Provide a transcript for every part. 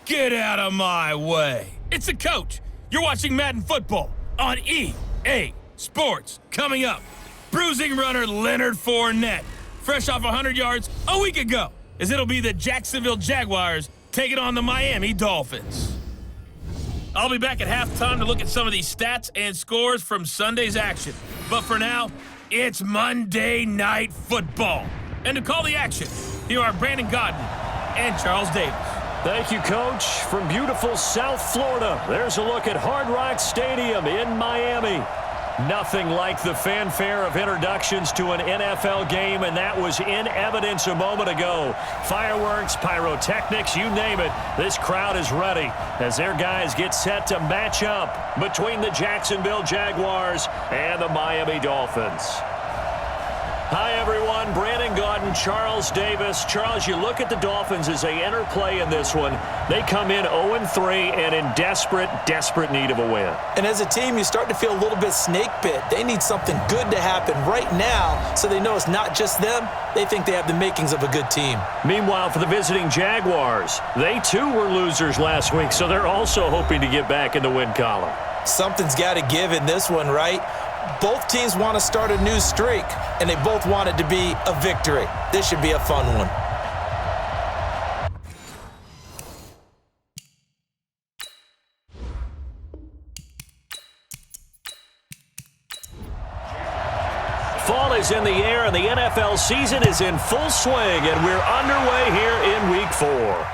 Get out of my way. It's the coach. You're watching Madden Football on EA Sports. Coming up, bruising runner Leonard Fournette, fresh off 100 yards a week ago, as it'll be the Jacksonville Jaguars taking on the Miami Dolphins. I'll be back at halftime to look at some of these stats and scores from Sunday's action. But for now, it's Monday Night Football. And to call the action, here are Brandon Godden and Charles Davis. Thank you, Coach. From beautiful South Florida, there's a look at Hard Rock Stadium in Miami. Nothing like the fanfare of introductions to an NFL game, and that was in evidence a moment ago. Fireworks, pyrotechnics, you name it. This crowd is ready as their guys get set to match up between the Jacksonville Jaguars and the Miami Dolphins. Hi, everyone. Brandon Godden, Charles Davis. Charles, you look at the Dolphins as they enter play in this one. They come in 0-3 and in desperate need of a win. And as a team, you start to feel a little bit snake bit. They need something good to happen right now so they know it's not just them. They think they have the makings of a good team. Meanwhile, for the visiting Jaguars, they too were losers last week, so they're also hoping to get back in the win column. Something's got to give in this one, right? Both teams want to start a new streak, and they both want it to be a victory. This should be a fun one. Fall is in the air, and the NFL season is in full swing, and we're underway here in Week 4.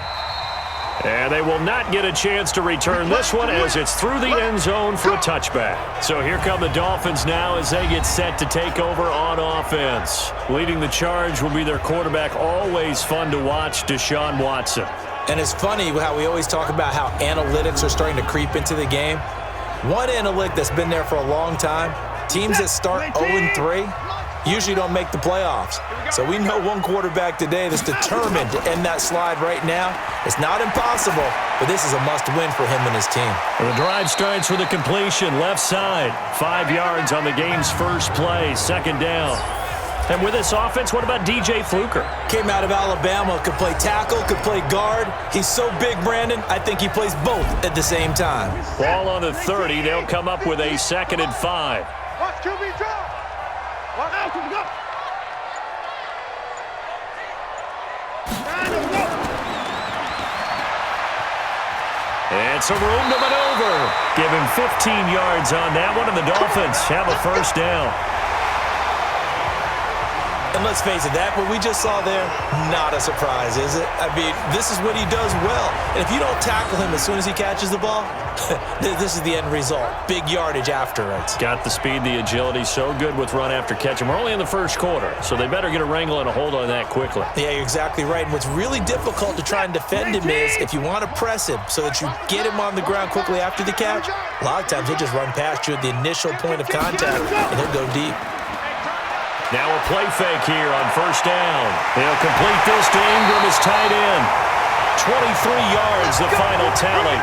And they will not get a chance to return this one as it's through the end zone for a touchback. So here come the Dolphins now as they get set to take over on offense. Leading the charge will be their quarterback, always fun to watch, Deshaun Watson. And it's funny how we always talk about how analytics are starting to creep into the game. One analytic that's been there for a long time, teams that start 0-3 usually don't make the playoffs. So we know one quarterback today that's determined to end that slide right now. It's not impossible, but this is a must-win for him and his team. The drive starts with a completion, left side. 5 yards on the game's first play, second down. And with this offense, what about DJ Fluker? Came out of Alabama, could play tackle, could play guard. He's so big, Brandon, I think he plays both at the same time. Ball on the 30. They'll come up with a 2nd and 5. Watch QB drop. Watch out, go. And some room to maneuver. Give him 15 yards on that one, and the Dolphins have a first down. And let's face it, that what we just saw there, not a surprise, is it? I mean, this is what he does well. And if you don't tackle him as soon as he catches the ball, this is the end result. Big yardage afterwards. Got the speed, the agility, so good with run after catch. And we're only in the first quarter, so they better get a wrangle and a hold on that quickly. Yeah, you're exactly right. And what's really difficult to try and defend him is if you want to press him so that you get him on the ground quickly after the catch, a lot of times he'll just run past you at the initial point of contact, and he'll go deep. Now a play fake here on first down. They'll complete this to Ingram as tight end. 23 yards, the final tally.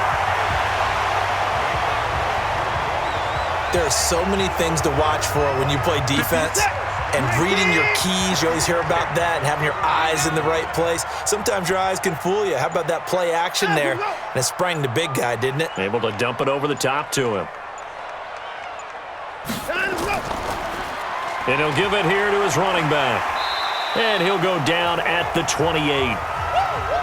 There are so many things to watch for when you play defense. And reading your keys, you always hear about that, and having your eyes in the right place. Sometimes your eyes can fool you. How about that play action there? And it sprang the big guy, didn't it? Able to dump it over the top to him. And he'll give it here to his running back. And he'll go down at the 28.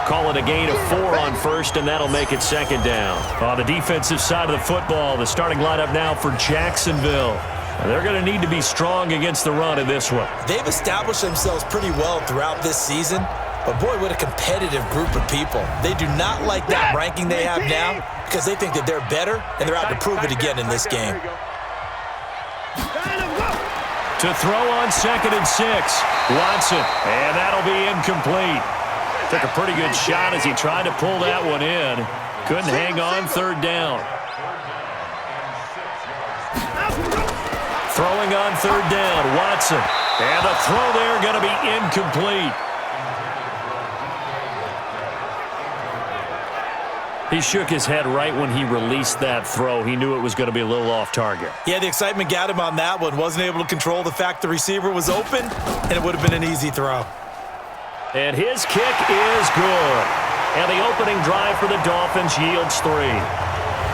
Call it a gain of 4 on first, and that'll make it second down. On the defensive side of the football, the starting lineup now for Jacksonville. They're going to need to be strong against the run in this one. They've established themselves pretty well throughout this season. But, boy, what a competitive group of people. They do not like that ranking they have now because they think that they're better, and they're out to prove it again in this game. To throw on 2nd and 6. Watson, and that'll be incomplete. Took a pretty good shot as he tried to pull that one in. Couldn't hang on, third down. Throwing on third down, Watson. And the throw there going to be incomplete. He shook his head right when he released that throw. He knew it was going to be a little off target. Yeah, the excitement got him on that one. Wasn't able to control the fact the receiver was open, and it would have been an easy throw. And his kick is good. And the opening drive for the Dolphins yields 3.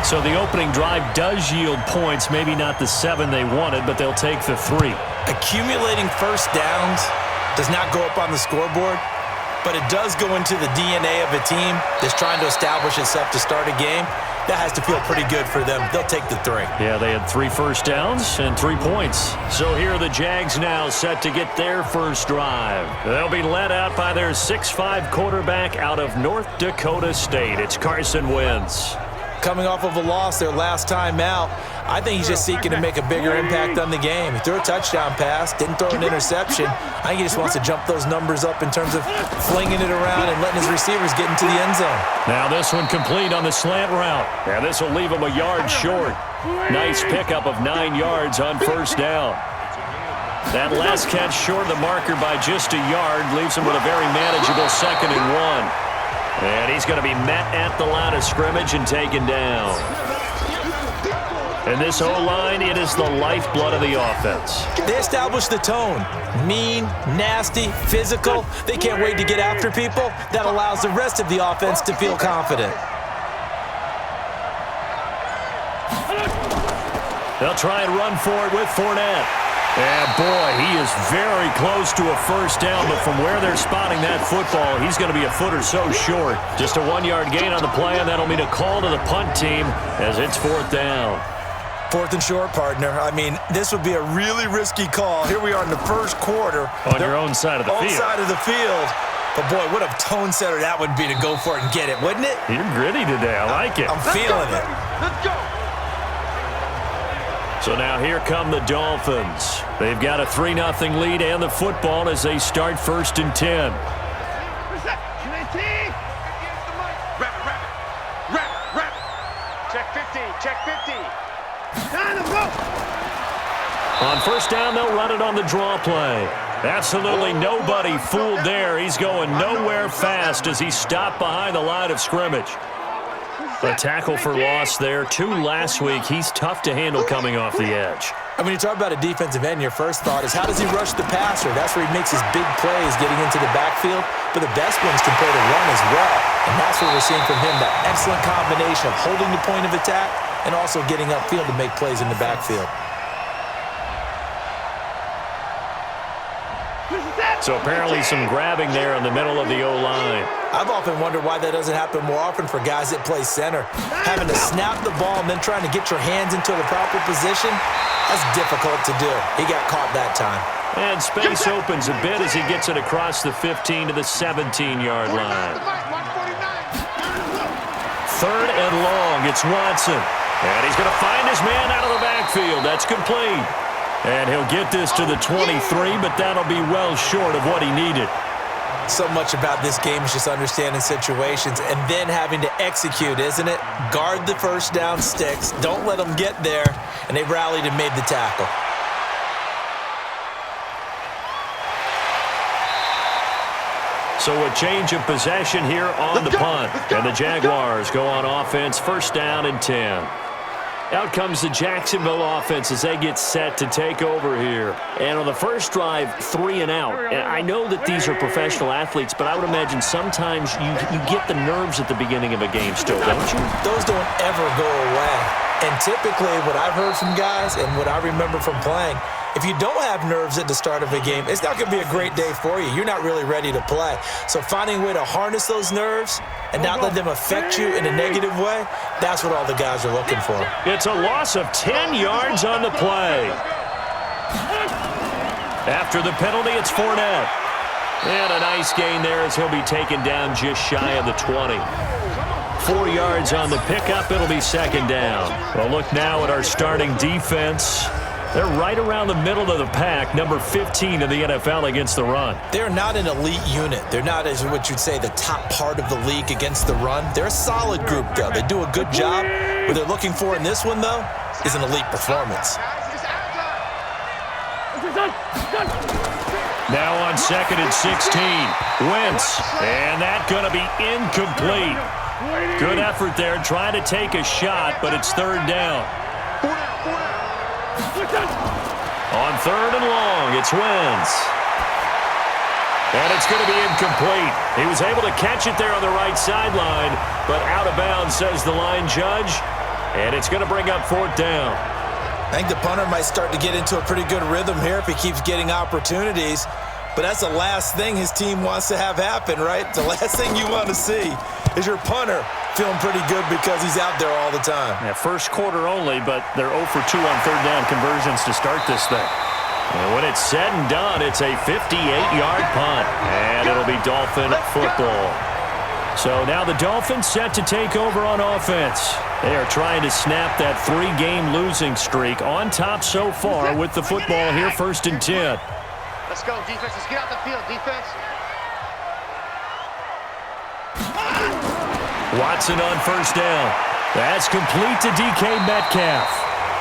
So the opening drive does yield points, maybe not the 7 they wanted, but they'll take the 3. Accumulating first downs does not go up on the scoreboard, but it does go into the DNA of a team that's trying to establish itself to start a game. That has to feel pretty good for them. They'll take the 3. Yeah, they had 3 first downs and 3 points. So here are the Jags now set to get their first drive. They'll be led out by their 6'5" quarterback out of North Dakota State. It's Carson Wentz. Coming off of a loss their last time out, I think he's just seeking to make a bigger impact on the game. He threw a touchdown pass, didn't throw an interception. I think he just wants to jump those numbers up in terms of flinging it around and letting his receivers get into the end zone. Now this one complete on the slant route. And this will leave him a yard short. Nice pickup of 9 yards on first down. That last catch short of the marker by just a yard leaves him with a very manageable 2nd and 1. And he's going to be met at the line of scrimmage and taken down. And this O-line, it is the lifeblood of the offense. They establish the tone. Mean, nasty, physical. They can't wait to get after people. That allows the rest of the offense to feel confident. They'll try and run for it with Fournette. And, boy, he is very close to a first down, but from where they're spotting that football, he's going to be a foot or so short. Just a 1-yard gain on the play, and that'll mean a call to the punt team as it's 4th down. 4th and short, partner. I mean, this would be a really risky call. Here we are in the first quarter. On your own side of the field. Own side of the field. But, boy, what a tone setter that would be to go for it and get it, wouldn't it? You're gritty today. I like it. I'm feeling it. Let's go. So now here come the Dolphins. They've got a 3-0 lead and the football as they start 1st and 10. Check 50, check 50. On first down, they'll run it on the draw play. Absolutely nobody fooled there. He's going nowhere fast as he stopped behind the line of scrimmage. A tackle for loss there. 2 last week. He's tough to handle coming off the edge. And when you talk about a defensive end, your first thought is how does he rush the passer? That's where he makes his big plays getting into the backfield. But the best ones can play the run as well. And that's what we're seeing from him, that excellent combination of holding the point of attack and also getting upfield to make plays in the backfield. So apparently some grabbing there in the middle of the O-line. I've often wondered why that doesn't happen more often for guys that play center. Having to snap the ball and then trying to get your hands into the proper position, that's difficult to do. He got caught that time. And space opens a bit as he gets it across the 15 to the 17-yard line. 3rd and long, it's Watson. And he's going to find his man out of the backfield. That's complete. And he'll get this to the 23, but that'll be well short of what he needed. So much about this game is just understanding situations and then having to execute, isn't it? Guard the first down sticks. Don't let them get there. And they rallied and made the tackle. So a change of possession here on the punt. And the Jaguars go on offense, 1st down and 10. Out comes the Jacksonville offense as they get set to take over here. And on the first drive, 3 and out. And I know that these are professional athletes, but I would imagine sometimes you get the nerves at the beginning of a game still, don't you? Those don't ever go away. And typically what I've heard from guys and what I remember from playing, if you don't have nerves at the start of a game, it's not going to be a great day for you. You're not really ready to play. So finding a way to harness those nerves and not let them affect you in a negative way, that's what all the guys are looking for. It's a loss of 10 yards on the play. After the penalty, it's Fournette. And a nice gain there as he'll be taken down just shy of the 20. 4 yards on the pickup. It'll be 2nd down. Well, look now at our starting defense. They're right around the middle of the pack, number 15 in the NFL against the run. They're not an elite unit. They're not, as what you'd say, the top part of the league against the run. They're a solid group, though. They do a good job. What they're looking for in this one, though, is an elite performance. Now on 2nd and 16, Wentz, and that's going to be incomplete. Good effort there, trying to take a shot, but it's 3rd down. On 3rd and long, it's Wentz. And it's going to be incomplete. He was able to catch it there on the right sideline, but out of bounds, says the line judge. And it's going to bring up 4th down. I think the punter might start to get into a pretty good rhythm here if he keeps getting opportunities. But that's the last thing his team wants to have happen, right? The last thing you want to see is your punter feeling pretty good because he's out there all the time. Yeah, first quarter only, but they're 0 for 2 on 3rd down conversions to start this thing. And when it's said and done, it's a 58-yard punt. And it'll be Dolphin football. So now the Dolphins set to take over on offense. They are trying to snap that 3-game losing streak on top so far with the football here, 1st and 10. Let's go, defense. Let's get out the field, defense. Watson on 1st down. That's complete to DK Metcalf.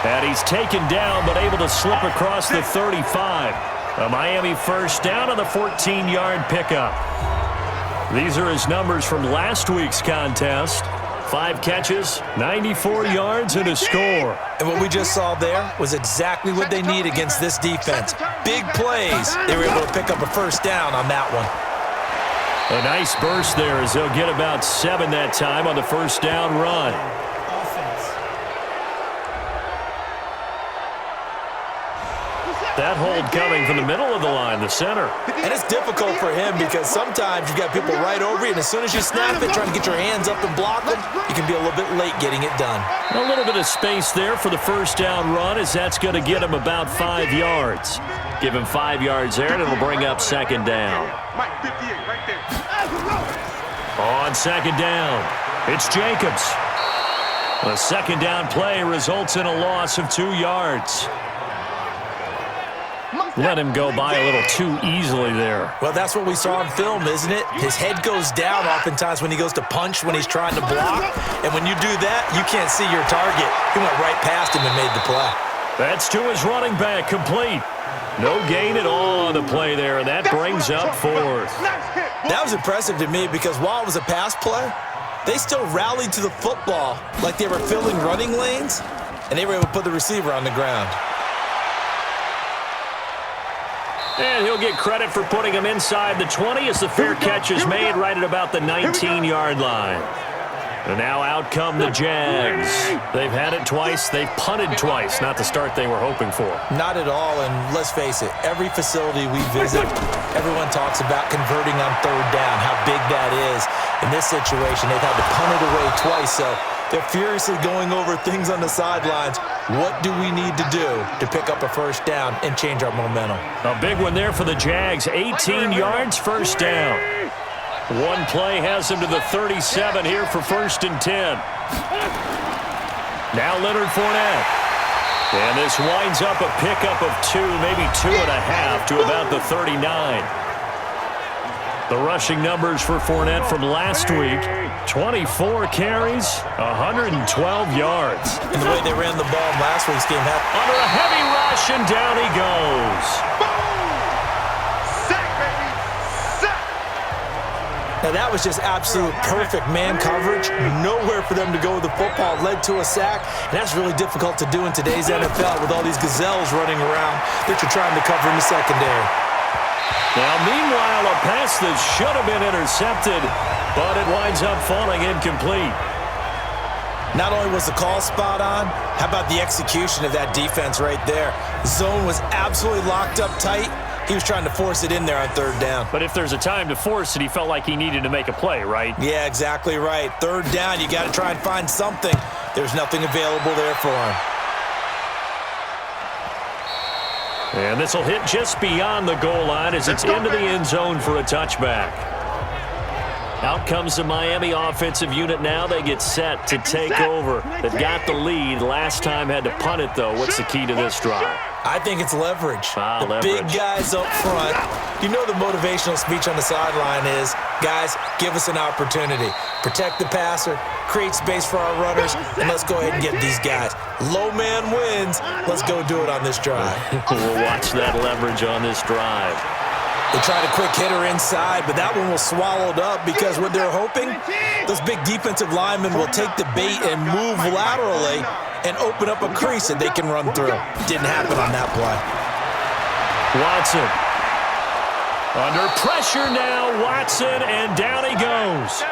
And he's taken down but able to slip across the 35. A Miami 1st down on the 14-yard pickup. These are his numbers from last week's contest. 5 catches, 94 yards, and a score. And what we just saw there was exactly what they need against this defense. Big plays. They were able to pick up a 1st down on that one. A nice burst there as they'll get about 7 that time on the 1st down run. That hold coming from the middle of the line, the center. And it's difficult for him because sometimes you've got people right over you, and as soon as you snap it, trying to get your hands up and block them, you can be a little bit late getting it done. A little bit of space there for the 1st down run as that's going to get him about 5 yards. Give him 5 yards there, and it'll bring up 2nd down. On 2nd down, it's Jacobs. The 2nd down play results in a loss of 2 yards. Let him go by a little too easily there. Well, that's what we saw in film, isn't it? His head goes down oftentimes when he goes to punch, when he's trying to block. And when you do that, you can't see your target. He went right past him and made the play. That's to his running back, complete. No gain at all on the play there, and that brings up 4th. That was impressive to me because while it was a pass play, they still rallied to the football like they were filling running lanes, and they were able to put the receiver on the ground. And he'll get credit for putting him inside the 20 as the fair catch is made right at about the 19-yard line. And now out come the Jags. They've had it twice. They've punted twice. Not the start they were hoping for. Not at all, and let's face it, every facility we visit, everyone talks about converting on 3rd down, how big that is. In this situation, they've had to punt it away twice, so they're furiously going over things on the sidelines. What do we need to do to pick up a 1st down and change our momentum? A big one there for the Jags. 18 yards, 1st down. One play has him to the 37 here for 1st and 10. Now Leonard Fournette. And this winds up a pickup of 2, maybe 2.5 to about the 39. The rushing numbers for Fournette from last week, 24 carries, 112 yards. And the way they ran the ball in last week's game. Under a heavy rush, and down he goes. Now, that was just absolute perfect man coverage. Nowhere for them to go with the football. Led to a sack. And that's really difficult to do in today's NFL with all these gazelles running around that you're trying to cover in the secondary. Now, meanwhile, a pass that should have been intercepted, but it winds up falling incomplete. Not only was the call spot on, how about the execution of that defense right there? Zone was absolutely locked up tight. He was trying to force it in there on 3rd down. But if there's a time to force it, he felt like he needed to make a play, right? Yeah, exactly right. 3rd down, you got to try and find something. There's nothing available there for him. And this will hit just beyond the goal line as it's into the end zone for a touchback. Out comes the Miami offensive unit now. They get set to take over. They've got the lead. Last time had to punt it, though. What's the key to this drive? I think it's leverage. The leverage. Big guys up front. You know the motivational speech on the sideline is, guys, give us an opportunity. Protect the passer, create space for our runners, and let's go ahead and get these guys. Low man wins. Let's go do it on this drive. We'll watch that leverage on this drive. They tried a quick hitter inside, but that one was swallowed up because what they're hoping, those big defensive linemen will take the bait and move laterally and open up a crease that they can run through. Didn't happen on that play. Watson. Under pressure now, Watson, and down he goes.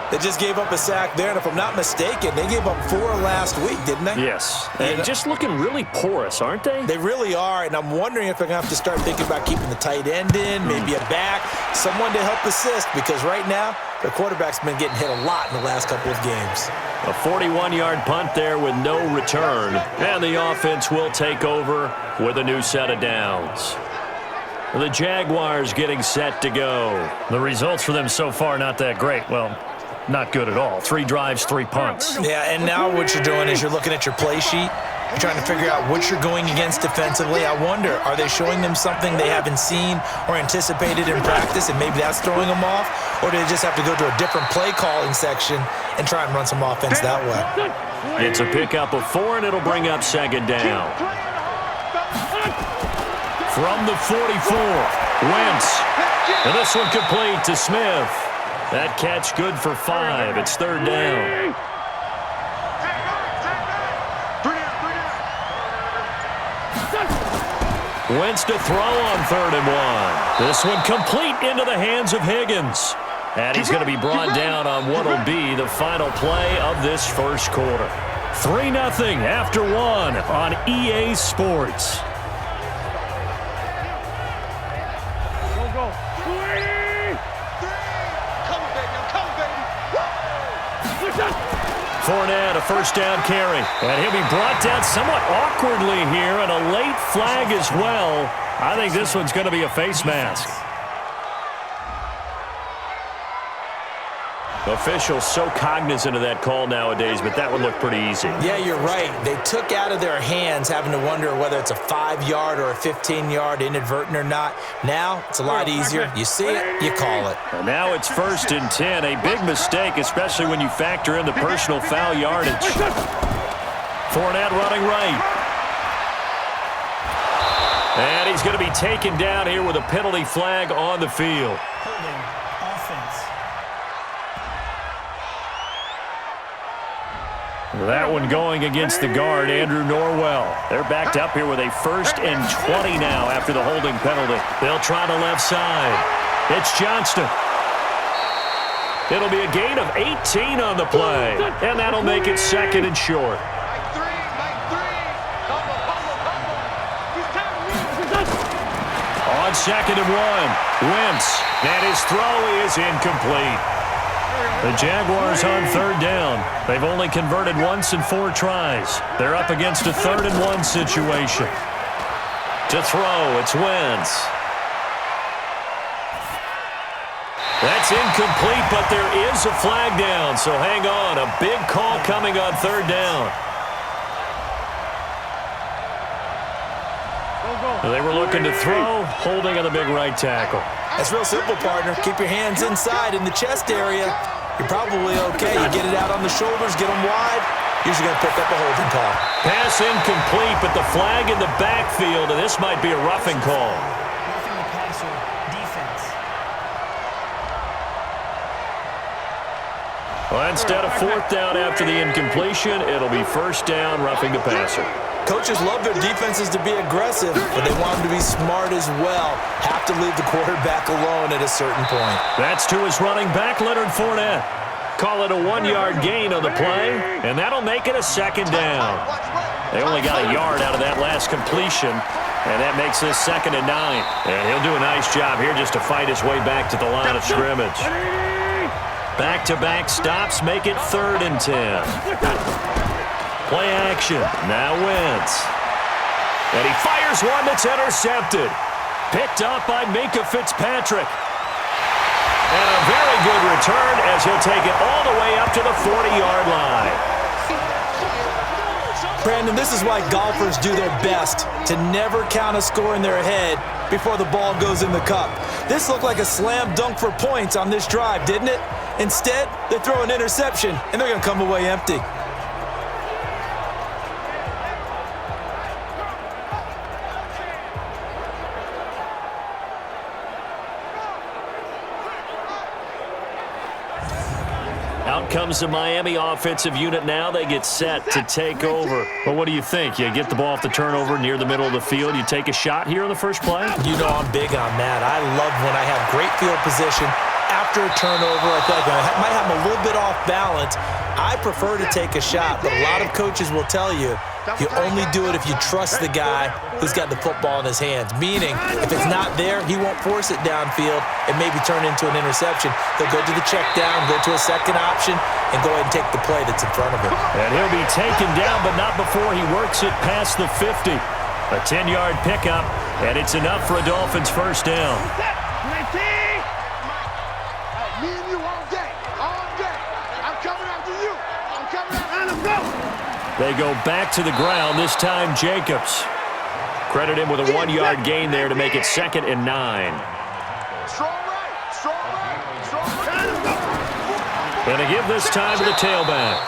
They just gave up a sack there, and if I'm not mistaken, they gave up 4 last week, didn't they? Yes, and just looking really porous, aren't they? They really are, and I'm wondering if they're going to have to start thinking about keeping the tight end in, maybe a back, someone to help assist, because right now, the quarterback's been getting hit a lot in the last couple of games. A 41-yard punt there with no return, and the offense will take over with a new set of downs. The Jaguars getting set to go. The results for them so far not that great. Well, not good at all. 3 drives, 3 punts. Yeah, and now what you're doing is you're looking at your play sheet. You're trying to figure out what you're going against defensively. I wonder, are they showing them something they haven't seen or anticipated in practice, and maybe that's throwing them off? Or do they just have to go to a different play calling section and try and run some offense that way? It's a pickup of 4, and it'll bring up 2nd down. From the 44, Wentz. And this one complete to Smith. That catch good for 5. It's 3rd down. Wentz to throw on 3rd and 1. This one complete into the hands of Higgins. And he's going to be brought down on what will be the final play of this first quarter. 3-0 after 1 on EA Sports. Fournette, a 1st down carry. And he'll be brought down somewhat awkwardly here, and a late flag as well. I think this one's going to be a face mask. Officials so cognizant of that call nowadays, but that one looked pretty easy. Yeah, you're right. They took out of their hands having to wonder whether it's a 5-yard or a 15-yard inadvertent or not. Now, it's a lot easier. You see it, you call it. And now it's 1st and 10. A big mistake, especially when you factor in the personal foul yardage. Fournette running right. And he's going to be taken down here with a penalty flag on the field. Holding offense. That one going against the guard, Andrew Norwell. They're backed up here with a 1st and 20 now after the holding penalty. They'll try the left side. It's Johnston. It'll be a gain of 18 on the play, and that'll make it 2nd and short. On 2nd and 1, Wentz, and his throw is incomplete. The Jaguars on 3rd down. They've only converted once in 4 tries. They're up against a 3rd and 1 situation. To throw, it's Wentz. That's incomplete, but there is a flag down, so hang on. A big call coming on 3rd down. They were looking to throw, holding on the big right tackle. That's real simple, partner. Keep your hands inside in the chest area. You're probably okay. You get it out on the shoulders, get them wide. Usually going to pick up a holding call. Pass incomplete, but the flag in the backfield, and this might be a roughing call. Roughing the passer, defense. Well, instead of 4th down after the incompletion, it'll be 1st down, roughing the passer. Coaches love their defenses to be aggressive, but they want them to be smart as well. Have to leave the quarterback alone at a certain point. That's to his running back, Leonard Fournette. Call it a 1-yard gain on the play, and that'll make it a 2nd down. They only got a yard out of that last completion, and that makes this 2nd and 9. And he'll do a nice job here just to fight his way back to the line of scrimmage. Back-to-back stops make it 3rd and 10. Play action. Now Wentz. And he fires one that's intercepted. Picked up by Minkah Fitzpatrick. And a very good return as he'll take it all the way up to the 40-yard line. Brandon, this is why golfers do their best to never count a score in their head before the ball goes in the cup. This looked like a slam dunk for points on this drive, didn't it? Instead, they throw an interception, and they're going to come away empty. Out comes the Miami offensive unit now. They get set to take over. Well, what do you think? You get the ball off the turnover near the middle of the field. You take a shot here on the first play? You know I'm big on that. I love when I have great field position. After a turnover, I feel like I might have a little bit off balance. I prefer to take a shot, but a lot of coaches will tell you, you only do it if you trust the guy who's got the football in his hands. Meaning, if it's not there, he won't force it downfield and maybe turn into an interception. He'll go to the check down, go to a second option, and go ahead and take the play that's in front of him. And he'll be taken down, but not before he works it past the 50. A 10-yard pickup, and it's enough for a Dolphins first down. Me and you all day. I'm coming after you. I'm coming after you. Let's go. They go back to the ground, this time Jacobs. Credit him with a 1-yard gain there to make it 2nd and 9. Strong right. And they give this time to the tailback.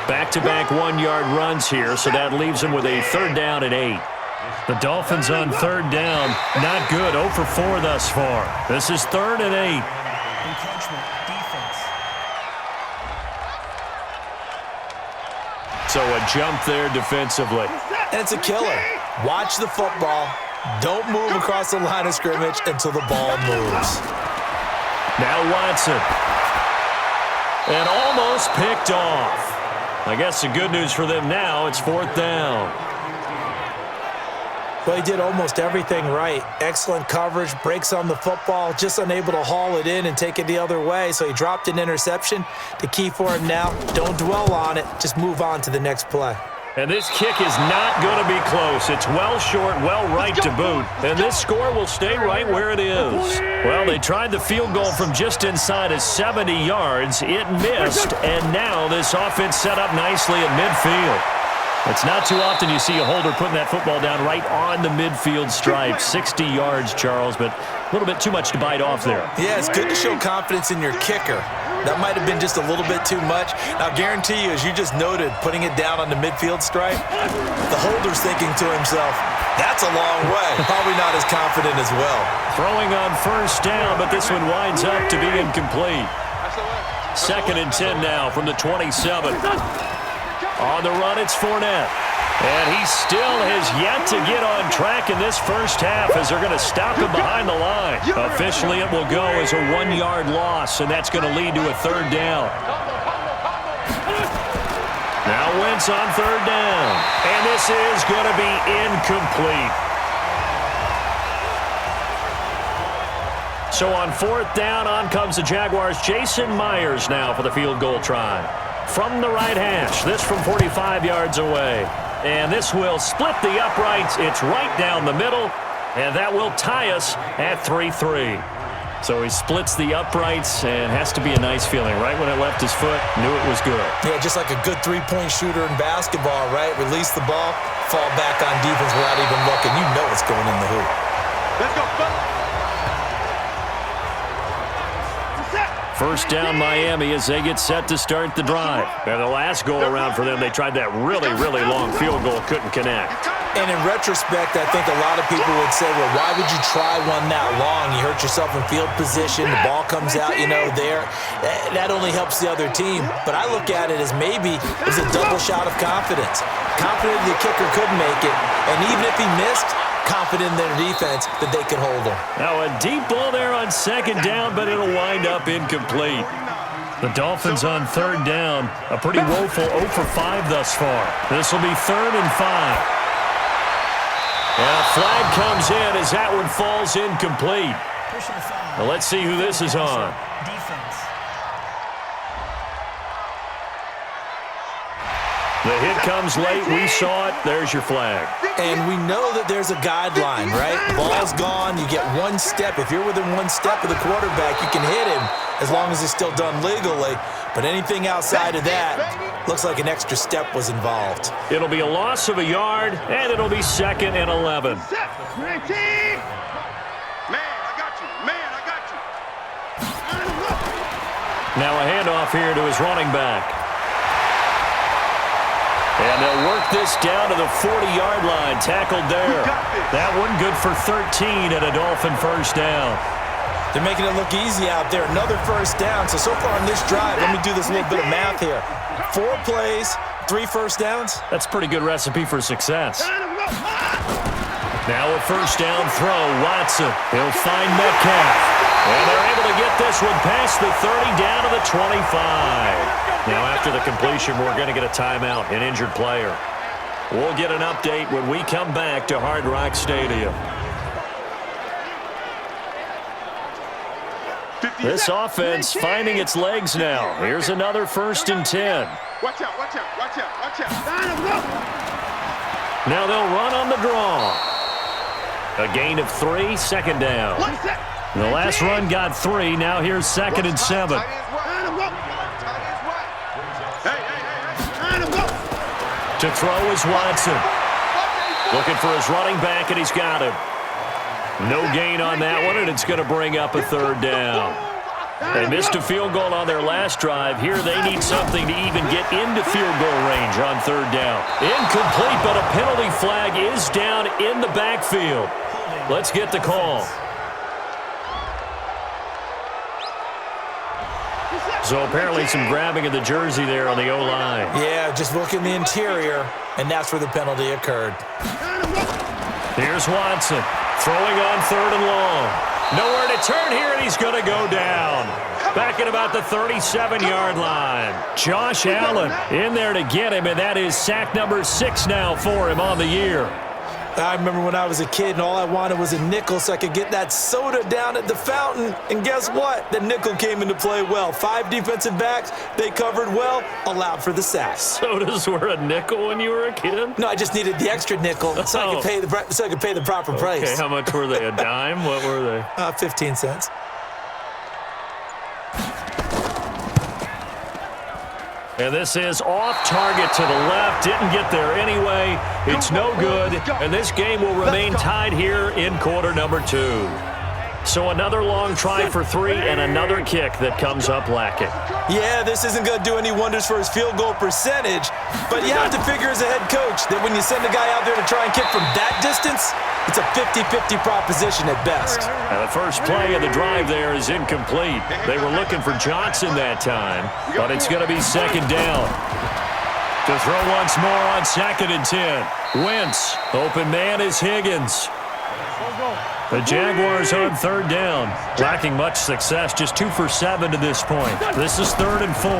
Back-to-back 1-yard runs here, so that leaves him with a 3rd down and 8. The Dolphins on 3rd down, not good, 0 for 4 thus far. This is 3rd and 8. Encroachment, defense. So a jump there defensively. And it's a killer. Watch the football. Don't move across the line of scrimmage until the ball moves. Now Watson. And almost picked off. I guess the good news for them now, it's 4th down. Well, he did almost everything right. Excellent coverage, breaks on the football, just unable to haul it in and take it the other way. So he dropped an interception. The key for him now, don't dwell on it. Just move on to the next play. And this kick is not going to be close. It's well short, well right to boot. And this score will stay right where it is. Well, they tried the field goal from just inside of 70 yards. It missed, and now this offense set up nicely at midfield. It's not too often you see a holder putting that football down right on the midfield stripe. 60 yards, Charles, but a little bit too much to bite off there. Yeah, it's good to show confidence in your kicker. That might have been just a little bit too much. Now, I guarantee you, as you just noted, putting it down on the midfield stripe, the holder's thinking to himself, that's a long way. Probably not as confident as well. Throwing on 1st down, but this one winds up to be incomplete. 2nd and 10 now from the 27. On the run, it's Fournette. And he still has yet to get on track in this first half as they're going to stop him behind the line. Officially, it will go as a 1-yard loss, and that's going to lead to a 3rd down. Now Wentz on 3rd down. And this is going to be incomplete. So on 4th down, on comes the Jaguars. Jason Myers now for the field goal try. From the right hash, this from 45 yards away. And this will split the uprights. It's right down the middle, and that will tie us at 3-3. So he splits the uprights, and has to be a nice feeling. Right when it left his foot, knew it was good. Yeah, just like a good three-point shooter in basketball, right? Release the ball, fall back on defense without even looking. You know it's going in the hoop. Let's go, fellas. 1st down Miami as they get set to start the drive. And the last go-around for them, they tried that really, really long field goal, couldn't connect. And in retrospect, I think a lot of people would say, well, why would you try one that long? You hurt yourself in field position. The ball comes out, there. That only helps the other team. But I look at it as maybe it was a double shot of confidence. Confident the kicker could make it. And even if he missed, confident in their defense that they could hold him. Now a deep ball there on 2nd down, but it'll wind up incomplete. The Dolphins on 3rd down, a pretty woeful 0 for 5 thus far. This will be 3rd and 5. And a flag comes in as that one falls incomplete. Well, let's see who this is on. Defense. The hit comes late. We saw it. There's your flag. And we know that there's a guideline, right? Ball's gone. You get 1 step. If you're within 1 step of the quarterback, you can hit him as long as it's still done legally. But anything outside of that, looks like an extra step was involved. It'll be a loss of a yard, and it'll be 2nd and 11. Man, I got you. Now a handoff here to his running back. And they'll work this down to the 40-yard line. Tackled there. That one good for 13 and a Dolphin first down. They're making it look easy out there. Another first down. So far on this drive, let me do this little bit of math here. 4 plays, 3 first downs. That's a pretty good recipe for success. Now a first down throw, Watson. He'll find Metcalf. And they're able to get this one past the 30 down to the 25. Now after the completion, we're going to get a timeout, an injured player. We'll get an update when we come back to Hard Rock Stadium. This offense finding its legs now. Here's another 1st and 10. Watch out, watch out, watch out, watch out. Now they'll run on the draw. A gain of 3, 2nd down. The last run got 3. Now here's 2nd and 7. To throw is Watson. Looking for his running back, and he's got him. No gain on that one, and it's going to bring up a 3rd down. They missed a field goal on their last drive. Here they need something to even get into field goal range on 3rd down. Incomplete, but a penalty flag is down in the backfield. Let's get the call. So apparently some grabbing of the jersey there on the O-line. Yeah, just look in the interior, and that's where the penalty occurred. Here's Watson throwing on 3rd and long. Nowhere to turn here, and he's going to go down. Back at about the 37-yard line. Josh Allen in there to get him, and that is sack number 6 now for him on the year. I remember when I was a kid and all I wanted was a nickel so I could get that soda down at the fountain. And guess what? The nickel came into play well. 5 defensive backs, they covered well, allowed for the sacks. Sodas were a nickel when you were a kid? No, I just needed the extra nickel so I could pay the proper price. Okay, how much were they? A dime? What were they? 15 cents. And this is off target to the left. Didn't get there anyway. It's no good. And this game will remain tied here in quarter number 2. So another long try for 3 and another kick that comes up lacking. Yeah, this isn't going to do any wonders for his field goal percentage. But you have to figure as a head coach that when you send a guy out there to try and kick from that distance, it's a 50-50 proposition at best. And the first play of the drive there is incomplete. They were looking for Johnson that time, but it's going to be 2nd down. To throw once more on 2nd and 10. Wentz, open man is Higgins. The Jaguars on 3rd down. Lacking much success, just 2 for 7 to this point. This is 3rd and 4.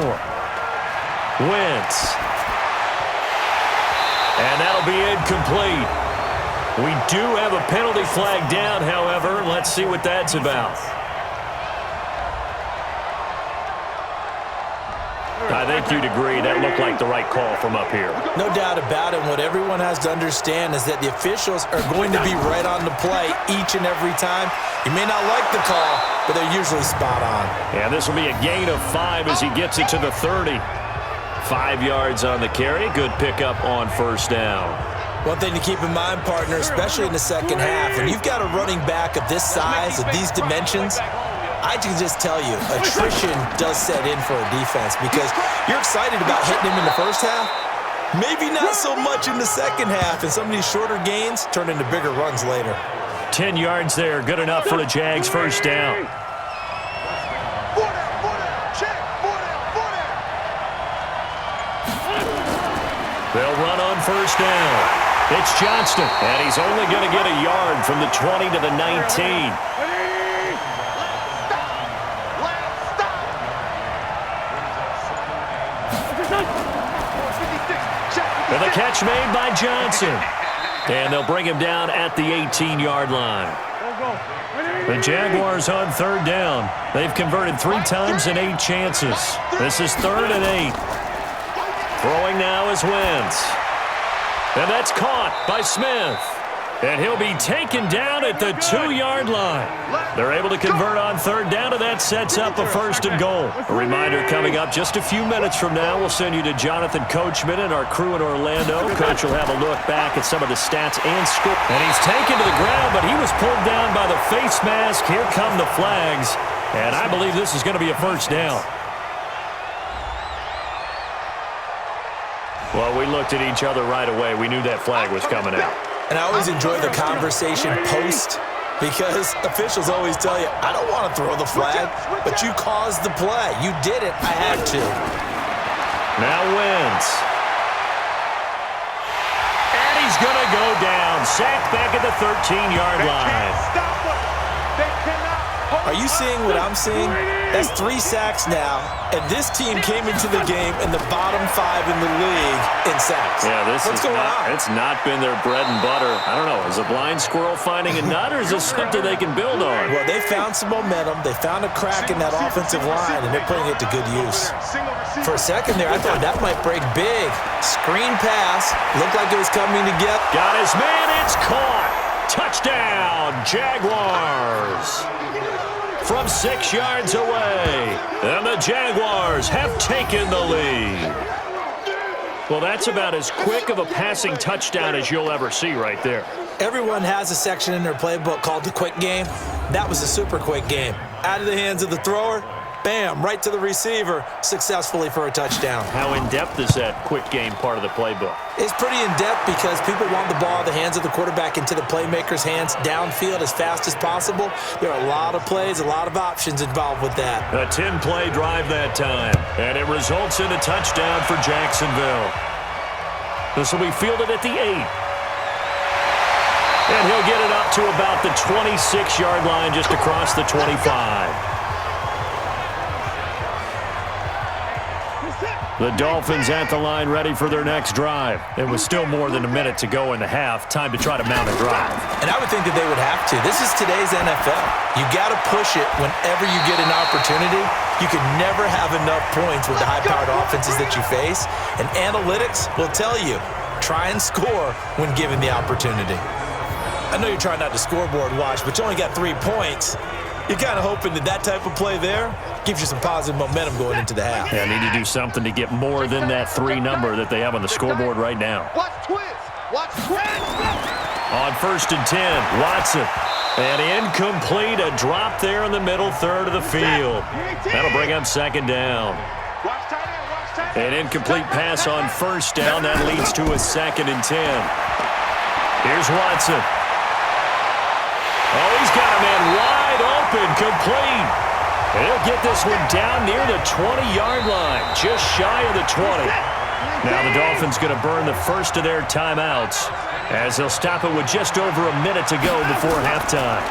Wentz. And that'll be incomplete. We do have a penalty flag down, however. Let's see what that's about. I think you'd agree that looked like the right call from up here. No doubt about it. What everyone has to understand is that the officials are going to be right on the play each and every time. You may not like the call, but they're usually spot on. And this will be a gain of 5 as he gets it to the 30. 5 yards on the carry. Good pickup on 1st down. One thing to keep in mind, partner, especially in the second half, when you've got a running back of this size, of these dimensions, I can just tell you, attrition does set in for a defense because you're excited about hitting him in the first half. Maybe not so much in the second half, and some of these shorter gains turn into bigger runs later. 10 yards there, good enough for the Jags' 1st down. They'll run on 1st down. It's Johnston, and he's only going to get a yard from the 20 to the 19. And the catch made by Johnson. And they'll bring him down at the 18-yard line. The Jaguars on 3rd down. They've converted 3 times in 8 chances. This is 3rd and 8. Throwing now is Wentz. And that's caught by Smith. And he'll be taken down at the 2-yard line. They're able to convert on 3rd down, and that sets up a 1st and goal. A reminder coming up just a few minutes from now, we'll send you to Jonathan Coachman and our crew in Orlando. Coach will have a look back at some of the stats and score. And he's taken to the ground, but he was pulled down by the face mask. Here come the flags. And I believe this is going to be a 1st down. Well, we looked at each other right away. We knew that flag was coming out. And I always enjoy the conversation post, because officials always tell you, I don't want to throw the flag, but you caused the play. You did it. I had to. Now Wentz. And he's going to go down. Sacked back at the 13-yard line. Are you seeing what I'm seeing? That's 3 sacks now, and this team came into the game in the bottom 5 in the league in sacks. Yeah, What's going on? It's not been their bread and butter. I don't know. Is a blind squirrel finding a nut, or is this something they can build on? Well, they found some momentum. They found a crack in that offensive line, and they're putting it to good use. For a second there, I thought that might break big. Screen pass. Looked like it was coming together. Got his man. It's caught. Touchdown, Jaguars. From 6 yards away, and the Jaguars have taken the lead. Well, that's about as quick of a passing touchdown as you'll ever see right there. Everyone has a section in their playbook called the quick game. That was a super quick game. Out of the hands of the thrower, bam, right to the receiver, successfully for a touchdown. How in-depth is that quick game part of the playbook? It's pretty in-depth because people want the ball in the hands of the quarterback into the playmaker's hands downfield as fast as possible. There are a lot of plays, a lot of options involved with that. A 10-play drive that time, and it results in a touchdown for Jacksonville. This will be fielded at the 8. And he'll get it up to about the 26-yard line just across the 25. The Dolphins at the line ready for their next drive. It was still more than a minute to go in the half. Time to try to mount a drive. And I would think that they would have to. This is today's NFL. You got to push it whenever you get an opportunity. You can never have enough points with the high-powered offenses that you face. And analytics will tell you, try and score when given the opportunity. I know you're trying not to scoreboard watch, but you only got 3 points. You're kind of hoping that type of play there gives you some positive momentum going into the half. Yeah, need to do something to get more than that 3 number that they have on the scoreboard right now. Watch twins. Watch twins. On 1st and 10, Watson. And incomplete, a drop there in the middle third of the field. That'll bring up 2nd down. An incomplete pass on 1st down. That leads to a 2nd and 10. Here's Watson. Oh, he's got a man wide open, complete. He'll get this one down near the 20-yard line, just shy of the 20. Now the Dolphins going to burn the first of their timeouts as they'll stop it with just over a minute to go before halftime.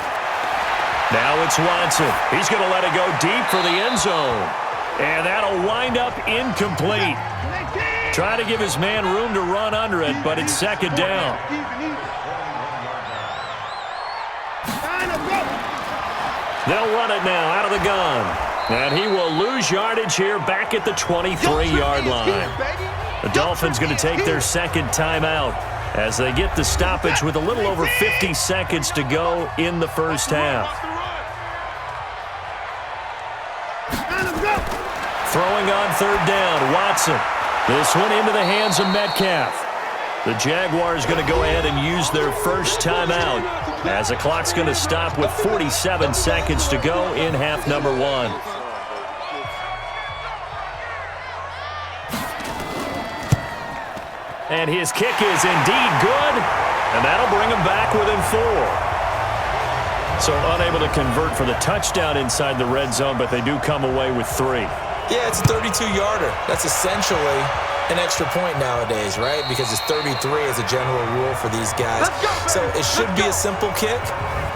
Now it's Watson. He's going to let it go deep for the end zone. And that'll wind up incomplete. Trying to give his man room to run under it, but it's 2nd down. They'll run it now out of the gun. And he will lose yardage here back at the 23-yard line. The Dolphins going to take their 2nd timeout as they get the stoppage with a little over 50 seconds to go in the first half. Throwing on 3rd down, Watson. This one into the hands of Metcalf. The Jaguars going to go ahead and use their first timeout as the clock's going to stop with 47 seconds to go in half number 1. And his kick is indeed good, and that'll bring him back within 4. So unable to convert for the touchdown inside the red zone, but they do come away with 3. Yeah, it's a 32-yarder. That's essentially an extra point nowadays, right? Because it's 33 as a general rule for these guys. So it should be a simple kick.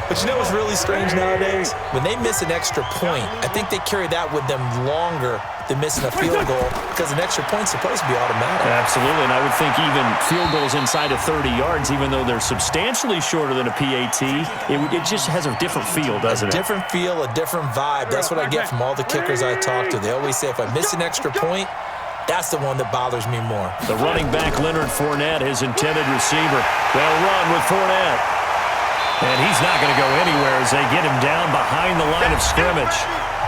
But you know what's really strange nowadays? When they miss an extra point, I think they carry that with them longer than missing a field goal because an extra point's supposed to be automatic. Absolutely, and I would think even field goals inside of 30 yards, even though they're substantially shorter than a PAT, it just has a different feel, doesn't it? A different feel, a different vibe. That's what I get from all the kickers I talk to. They always say if I miss an extra point, that's the one that bothers me more. The running back, Leonard Fournette, his intended receiver. They'll run with Fournette. And he's not going to go anywhere as they get him down behind the line of scrimmage.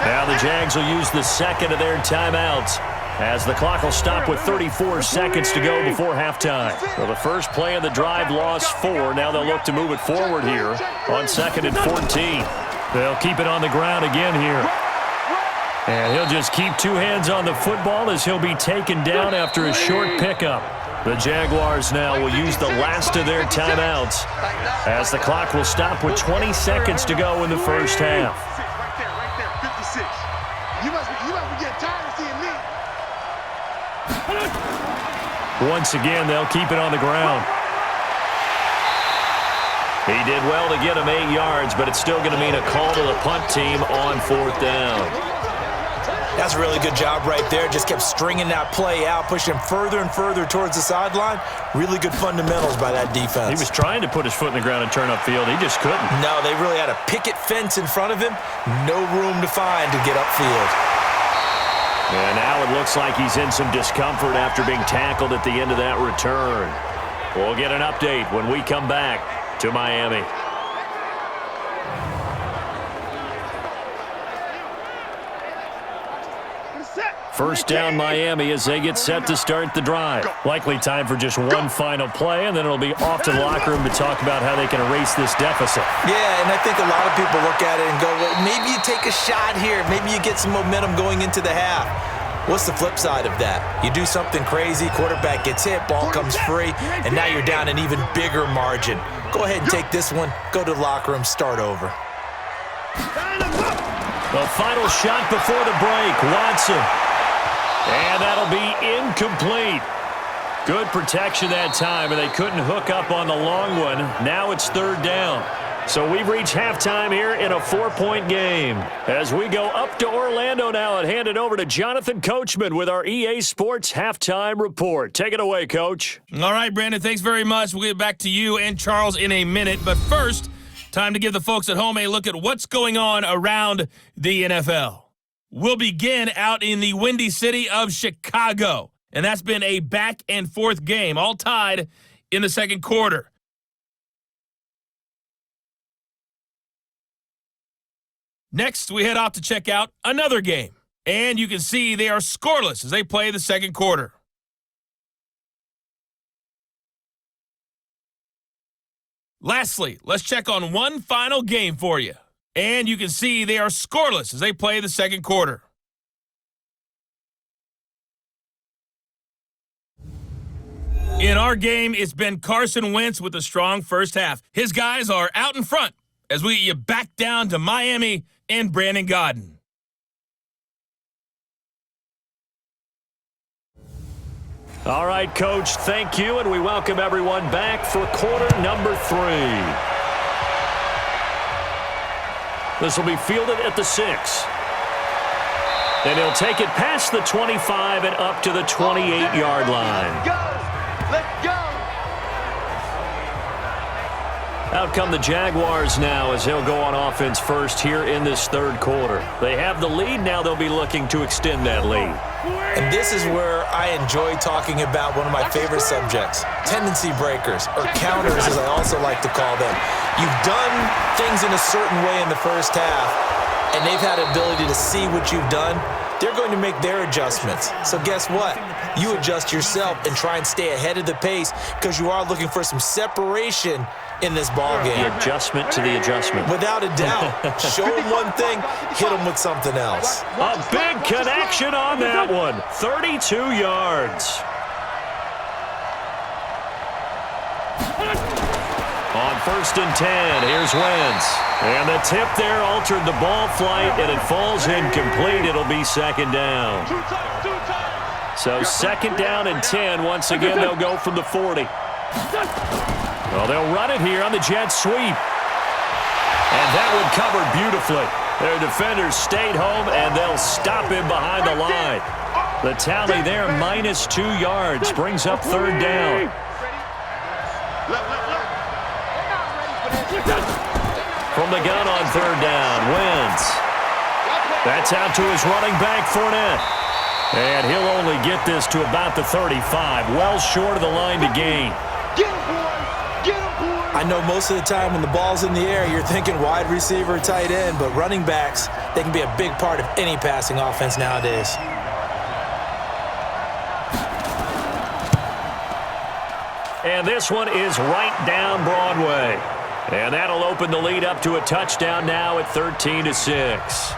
Now the Jags will use the 2nd of their timeouts as the clock will stop with 34 seconds to go before halftime. Well, the first play of the drive lost 4. Now they'll look to move it forward here on 2nd and 14. They'll keep it on the ground again here. And he'll just keep 2 hands on the football as he'll be taken down after a short pickup. The Jaguars now will use the last of their timeouts as the clock will stop with 20 seconds to go in the first half. Right there, 56. You must be getting tired of seeing me. Once again, they'll keep it on the ground. He did well to get him 8 yards, but it's still going to mean a call to the punt team on fourth down. That's a really good job right there. Just kept stringing that play out, pushing him further and further towards the sideline. Really good fundamentals by that defense. He was trying to put his foot in the ground and turn upfield. He just couldn't. No, they really had a picket fence in front of him. No room to find to get upfield. And now it looks like he's in some discomfort after being tackled at the end of that return. We'll get an update when we come back to Miami. First down Miami as they get set to start the drive. Likely time for just one final play, and then it'll be off to the locker room to talk about how they can erase this deficit. Yeah, and I think a lot of people look at it and go, well, maybe you take a shot here. Maybe you get some momentum going into the half. What's the flip side of that? You do something crazy, quarterback gets hit, ball comes free, and now you're down an even bigger margin. Go ahead and take this one, go to the locker room, start over. The final shot before the break, Watson. And that'll be incomplete. Good protection that time, and they couldn't hook up on the long one. Now it's third down. So we've reached halftime here in a 4-point game. As we go up to Orlando now and hand it over to Jonathan Coachman with our EA Sports Halftime Report. Take it away, Coach. All right, Brandon, thanks very much. We'll get back to you and Charles in a minute. But first, time to give the folks at home a look at what's going on around the NFL. We'll begin out in the windy city of Chicago. And that's been a back-and-forth game, all tied in the second quarter. Next, we head off to check out another game. And you can see they are scoreless as they play the second quarter. Lastly, let's check on one final game for you. And you can see they are scoreless as they play the second quarter. In our game, it's been Carson Wentz with a strong first half. His guys are out in front as we get you back down to Miami and Brandon Gaudin. All right, Coach, thank you, and we welcome everyone back for quarter number 3. This will be fielded at the 6. And he'll take it past the 25 and up to the 28-yard line. Let's go! Out come the Jaguars now as they'll go on offense first here in this third quarter. They have the lead. Now they'll be looking to extend that lead. And this is where I enjoy talking about one of my favorite subjects, tendency breakers, or counters as I also like to call them. You've done things in a certain way in the first half, and they've had ability to see what you've done. They're going to make their adjustments. So guess what? You adjust yourself and try and stay ahead of the pace because you are looking for some separation in this ball game. The adjustment to the adjustment. Without a doubt. Show them one thing, hit them with something else. A big connection on that one. 32 yards. On first and 10, here's Wentz. And the tip there altered the ball flight, and it falls incomplete. It'll be second down. So second down and 10. Once again, they'll go from the 40. Well, they'll run it here on the jet sweep. And that one covered beautifully. Their defenders stayed home, and they'll stop him behind the line. The tally there, -2 yards, brings up third down. From the gun on third down, Wentz. That's out to his running back, Fournette. And he'll only get this to about the 35, well short of the line to gain. I know most of the time when the ball's in the air, you're thinking wide receiver, tight end, but running backs, they can be a big part of any passing offense nowadays. And this one is right down Broadway. And that'll open the lead up to a touchdown now at 13-6.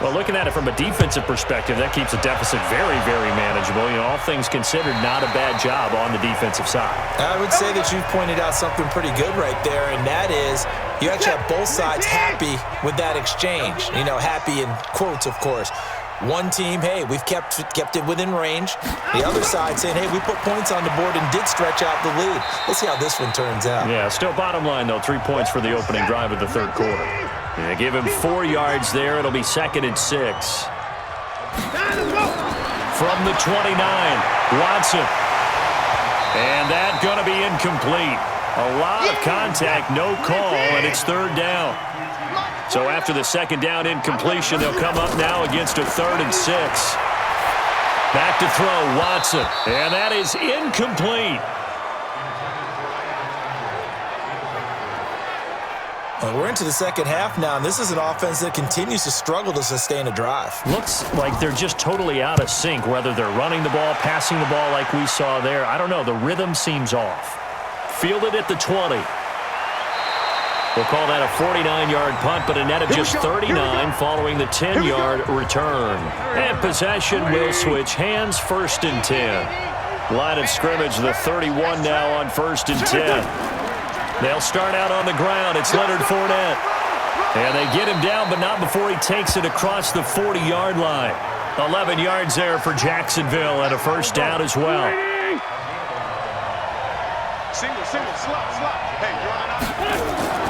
Well, looking at it from a defensive perspective, that keeps the deficit very, very manageable. You know, all things considered, not a bad job on the defensive side. I would say that you've pointed out something pretty good right there, and that is you actually have both sides happy with that exchange. You know, happy in quotes, of course. One team, hey, we've kept it within range. The other side saying, hey, we put points on the board and did stretch out the lead. Let's see how this one turns out. Yeah, still bottom line, though, 3 points for the opening drive of the third quarter. Yeah, give him 4 yards there. It'll be 2nd and 6. From the 29, Watson. And that's going to be incomplete. A lot of contact, no call, and it's 3rd down. So after the 2nd down incompletion, they'll come up now against a 3rd and 6. Back to throw, Watson. And that is incomplete. Well, we're into the second half now, and this is an offense that continues to struggle to sustain a drive. Looks like they're just totally out of sync, whether they're running the ball, passing the ball like we saw there. I don't know. The rhythm seems off. Fielded at the 20. We'll call that a 49-yard punt, but a net of just 39 following the 10-yard return. And possession will switch hands, 1st and 10. Line of scrimmage, the 31 now on 1st and 10. They'll start out on the ground. It's Leonard Fournette. And they get him down, but not before he takes it across the 40-yard line. 11 yards there for Jacksonville and a 1st down as well. Single, slot. Hey, you're on out.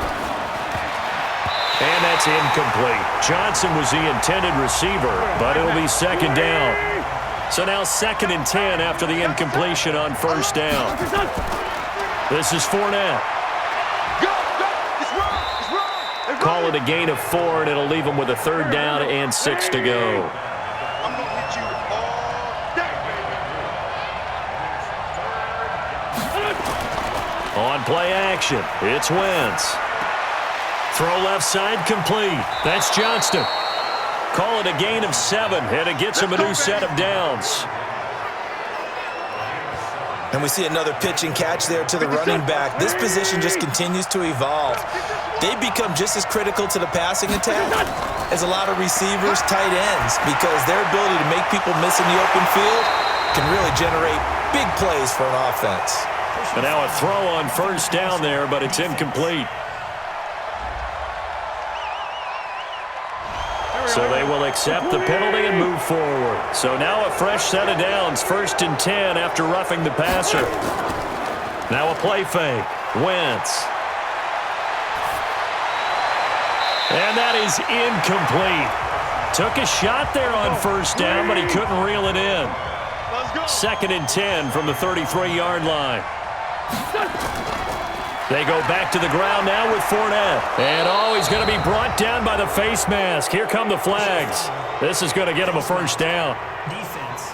And that's incomplete. Johnson was the intended receiver, but it'll be 2nd down. So now 2nd and 10 after the incompletion on 1st down. This is Fournette. Call it a gain of 4, and it'll leave them with a 3rd down and 6 to go. I'm going to hit you all day. On play action, it's Wentz. Throw left side complete. That's Johnston. Call it a gain of 7, and it gets him a new set of downs. And we see another pitch and catch there to the running back. This position just continues to evolve. They become just as critical to the passing attack as a lot of receivers, tight ends, because their ability to make people miss in the open field can really generate big plays for an offense. And now a throw on 1st down there, but it's incomplete. So they will accept the penalty and move forward. So now a fresh set of downs, 1st and 10 after roughing the passer. Now a play fake. Wentz. And that is incomplete. Took a shot there on 1st down, but he couldn't reel it in. 2nd and 10 from the 33-yard line. They go back to the ground now with Fournette. And, he's going to be brought down by the face mask. Here come the flags. This is going to get him a 1st down. Defense.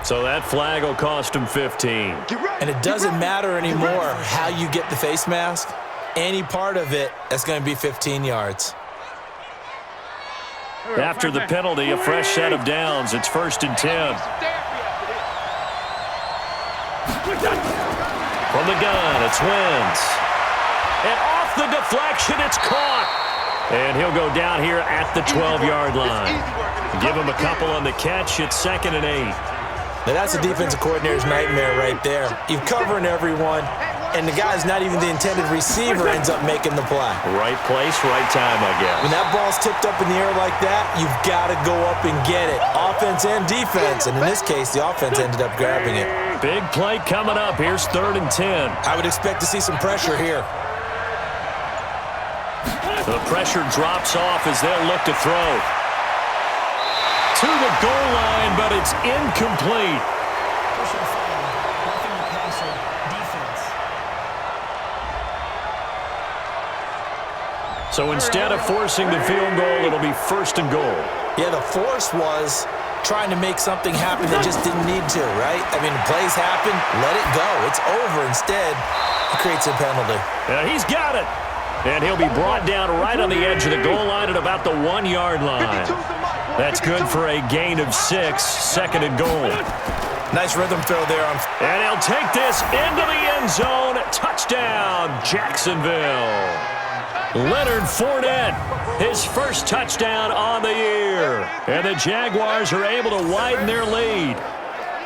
So that flag will cost him 15. And it doesn't matter anymore how you get the face mask. Any part of it, that's going to be 15 yards. After the penalty, a fresh set of downs. It's 1st and 10. From the gun, it's Wentz. And off the deflection, it's caught. And he'll go down here at the 12-yard line. Give him a couple on the catch. It's 2nd and 8. Now that's a defensive coordinator's nightmare right there. You're covering everyone, and the guy's not even the intended receiver ends up making the play. Right place, right time, I guess. When that ball's tipped up in the air like that, you've got to go up and get it. Offense and defense, and in this case, the offense ended up grabbing it. Big play coming up. Here's 3rd and 10. I would expect to see some pressure here. The pressure drops off as they'll look to throw. To the goal line, but it's incomplete. Personal foul. Roughing the passer. Defense. So instead of forcing the field goal, it'll be 1st and goal. Yeah, the force was trying to make something happen that just didn't need to, right? I mean, plays happen, let it go. It's over. Instead, he creates a penalty. Yeah, he's got it. And he'll be brought down right on the edge of the goal line at about the 1-yard line. That's good for a gain of 6, 2nd and goal. Nice rhythm throw there. And he'll take this into the end zone. Touchdown, Jacksonville. Leonard Fournette, his first touchdown on the year. And the Jaguars are able to widen their lead.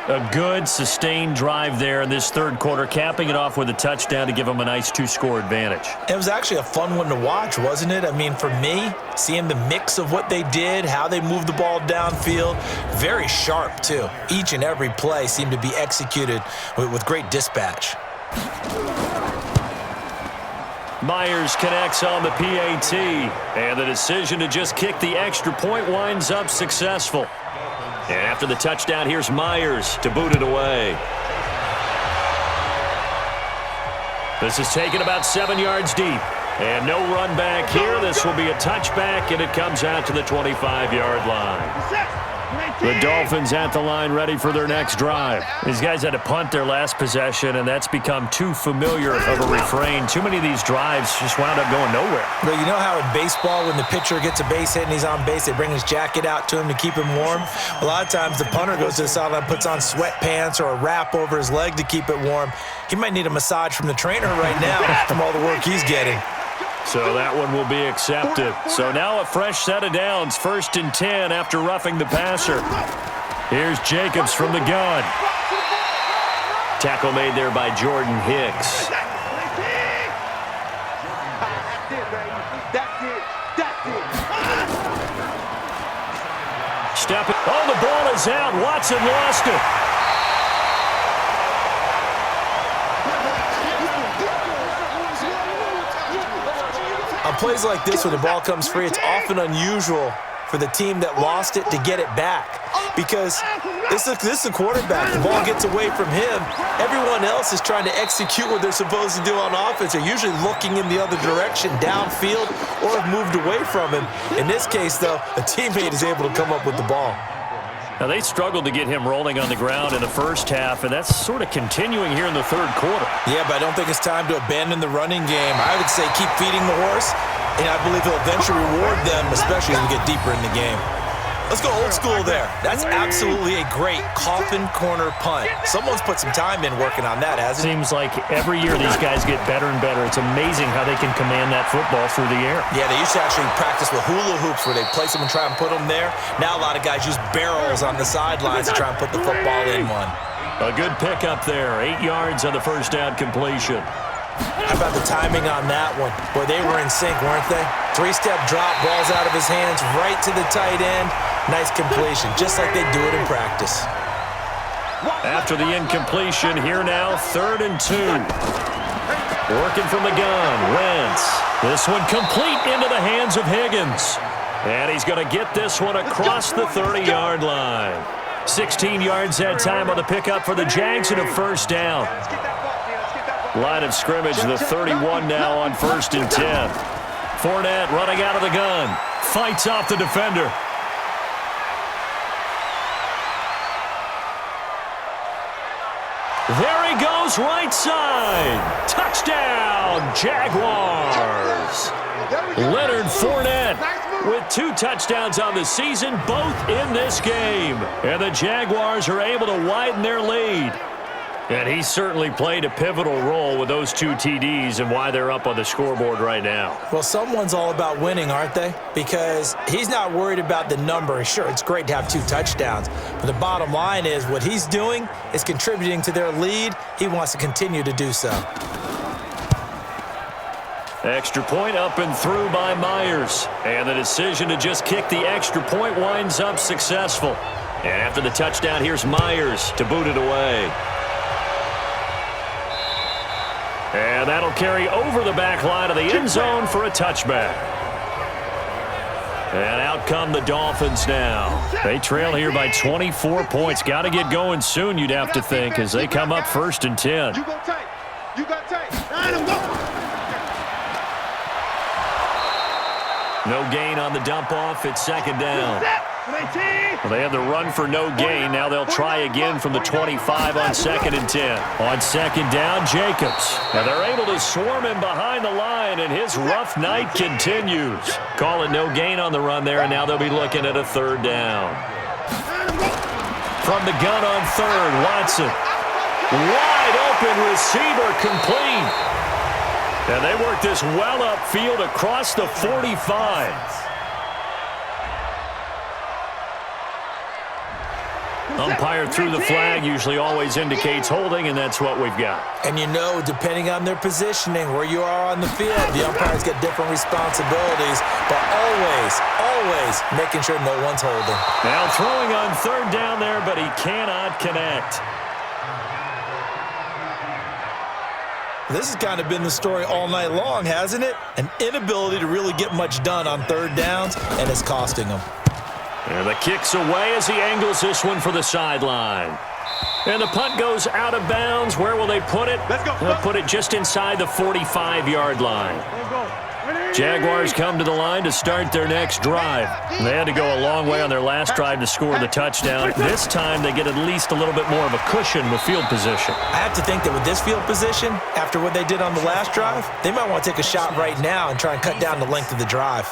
A good, sustained drive there in this third quarter, capping it off with a touchdown to give them a nice 2-score advantage. It was actually a fun one to watch, wasn't it? I mean, for me, seeing the mix of what they did, how they moved the ball downfield, very sharp, too. Each and every play seemed to be executed with great dispatch. Myers connects on the PAT, and the decision to just kick the extra point winds up successful. And after the touchdown, here's Myers to boot it away. This is taken about 7 yards deep. And no run back here. This will be a touchback, and it comes out to the 25-yard line. The Dolphins at the line ready for their next drive. These guys had to punt their last possession, and that's become too familiar of a refrain. Too many of these drives just wound up going nowhere. But you know how in baseball, when the pitcher gets a base hit and he's on base, they bring his jacket out to him to keep him warm? A lot of times the punter goes to the sideline, puts on sweatpants or a wrap over his leg to keep it warm. He might need a massage from the trainer right now from all the work he's getting. So that one will be accepted. So now a fresh set of downs, 1st and 10 after roughing the passer. Here's Jacobs from the gun. Tackle made there by Jordan Hicks. Step it. Oh, the ball is out. Watson lost it. On plays like this, when the ball comes free, it's often unusual for the team that lost it to get it back. Because this is the quarterback. The ball gets away from him. Everyone else is trying to execute what they're supposed to do on offense. They're usually looking in the other direction, downfield, or have moved away from him. In this case, though, a teammate is able to come up with the ball. Now, they struggled to get him rolling on the ground in the first half, and that's sort of continuing here in the third quarter. Yeah, but I don't think it's time to abandon the running game. I would say keep feeding the horse, and I believe he'll eventually reward them, especially as we get deeper in the game. Let's go old school there. That's absolutely a great coffin corner punt. Someone's put some time in working on that, hasn't it? Seems like every year these guys get better and better. It's amazing how they can command that football through the air. Yeah, they used to actually practice with hula hoops where they place them and try and put them there. Now a lot of guys use barrels on the sidelines to try and put the football in one. A good pickup there. 8 yards on the first down completion. How about the timing on that one? Boy, they were in sync, weren't they? 3-step drop, ball's out of his hands, right to the tight end. Nice completion, just like they do it in practice. After the incompletion, here now, 3rd and 2. Working from the gun, Wentz. This one complete into the hands of Higgins. And he's going to get this one across the 30-yard line. 16 yards that time on the pickup for the Jags and a first down. Line of scrimmage, the 31 now on 1st and 10. Fournette running out of the gun. Fights off the defender. There he goes, right side. Touchdown, Jaguars. Leonard Fournette with 2 touchdowns on the season, both in this game. And the Jaguars are able to widen their lead. And he certainly played a pivotal role with those 2 TDs and why they're up on the scoreboard right now. Well, someone's all about winning, aren't they? Because he's not worried about the number. Sure, it's great to have 2 touchdowns. But the bottom line is what he's doing is contributing to their lead. He wants to continue to do so. Extra point up and through by Myers. And the decision to just kick the extra point winds up successful. And after the touchdown, here's Myers to boot it away. And that'll carry over the back line of the end zone for a touchback. And out come the Dolphins now. They trail here by 24 points. Got to get going soon, you'd have to think, as they come up 1st and 10. You go tight. You got tight. Line him, go. No gain on the dump off. It's 2nd down. Well, they had the run for no gain. Now they'll try again from the 25 on 2nd and 10. On 2nd down, Jacobs. Now they're able to swarm him behind the line, and his rough night continues. Call it no gain on the run there, and now they'll be looking at a 3rd down. From the gun on 3rd, Watson. Wide open receiver complete. And they work this well upfield across the 45. Umpire threw the flag, usually always indicates holding, and that's what we've got. And you know, depending on their positioning, where you are on the field, the umpires get different responsibilities, but always making sure no one's holding. Now throwing on third down there, but he cannot connect. This has kind of been the story all night long, hasn't it? An inability to really get much done on third downs, and it's costing them. And the kick's away as he angles this one for the sideline. And the punt goes out of bounds. Where will they put it? They'll put it just inside the 45-yard line. Jaguars come to the line to start their next drive. They had to go a long way on their last drive to score the touchdown. This time they get at least a little bit more of a cushion with field position. I have to think that with this field position, after what they did on the last drive, they might want to take a shot right now and try and cut down the length of the drive.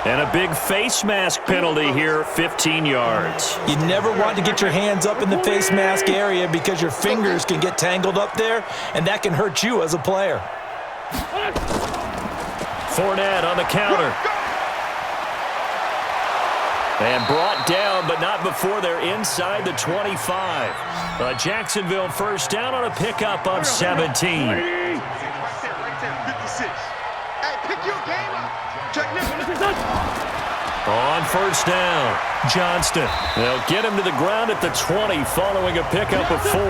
And a big face mask penalty here, 15 yards. You never want to get your hands up in the face mask area because your fingers can get tangled up there, and that can hurt you as a player. Fournette on the counter. And brought down, but not before they're inside the 25. A Jacksonville first down on a pickup of 17. Hey, pick your game up. Check this. On first down, Johnston. They'll get him to the ground at the 20 following a pickup of 4.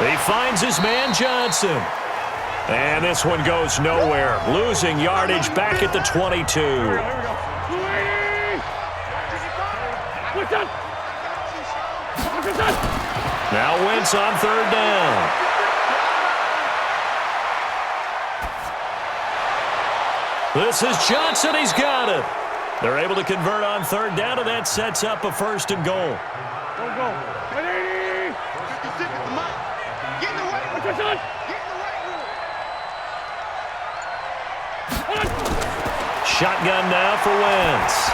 He finds his man Johnson. And this one goes nowhere. Losing yardage back at the 22. Now Wentz on third down. This is Johnson. He's got it. They're able to convert on third down, and that sets up a first and goal. Shotgun now for Wentz.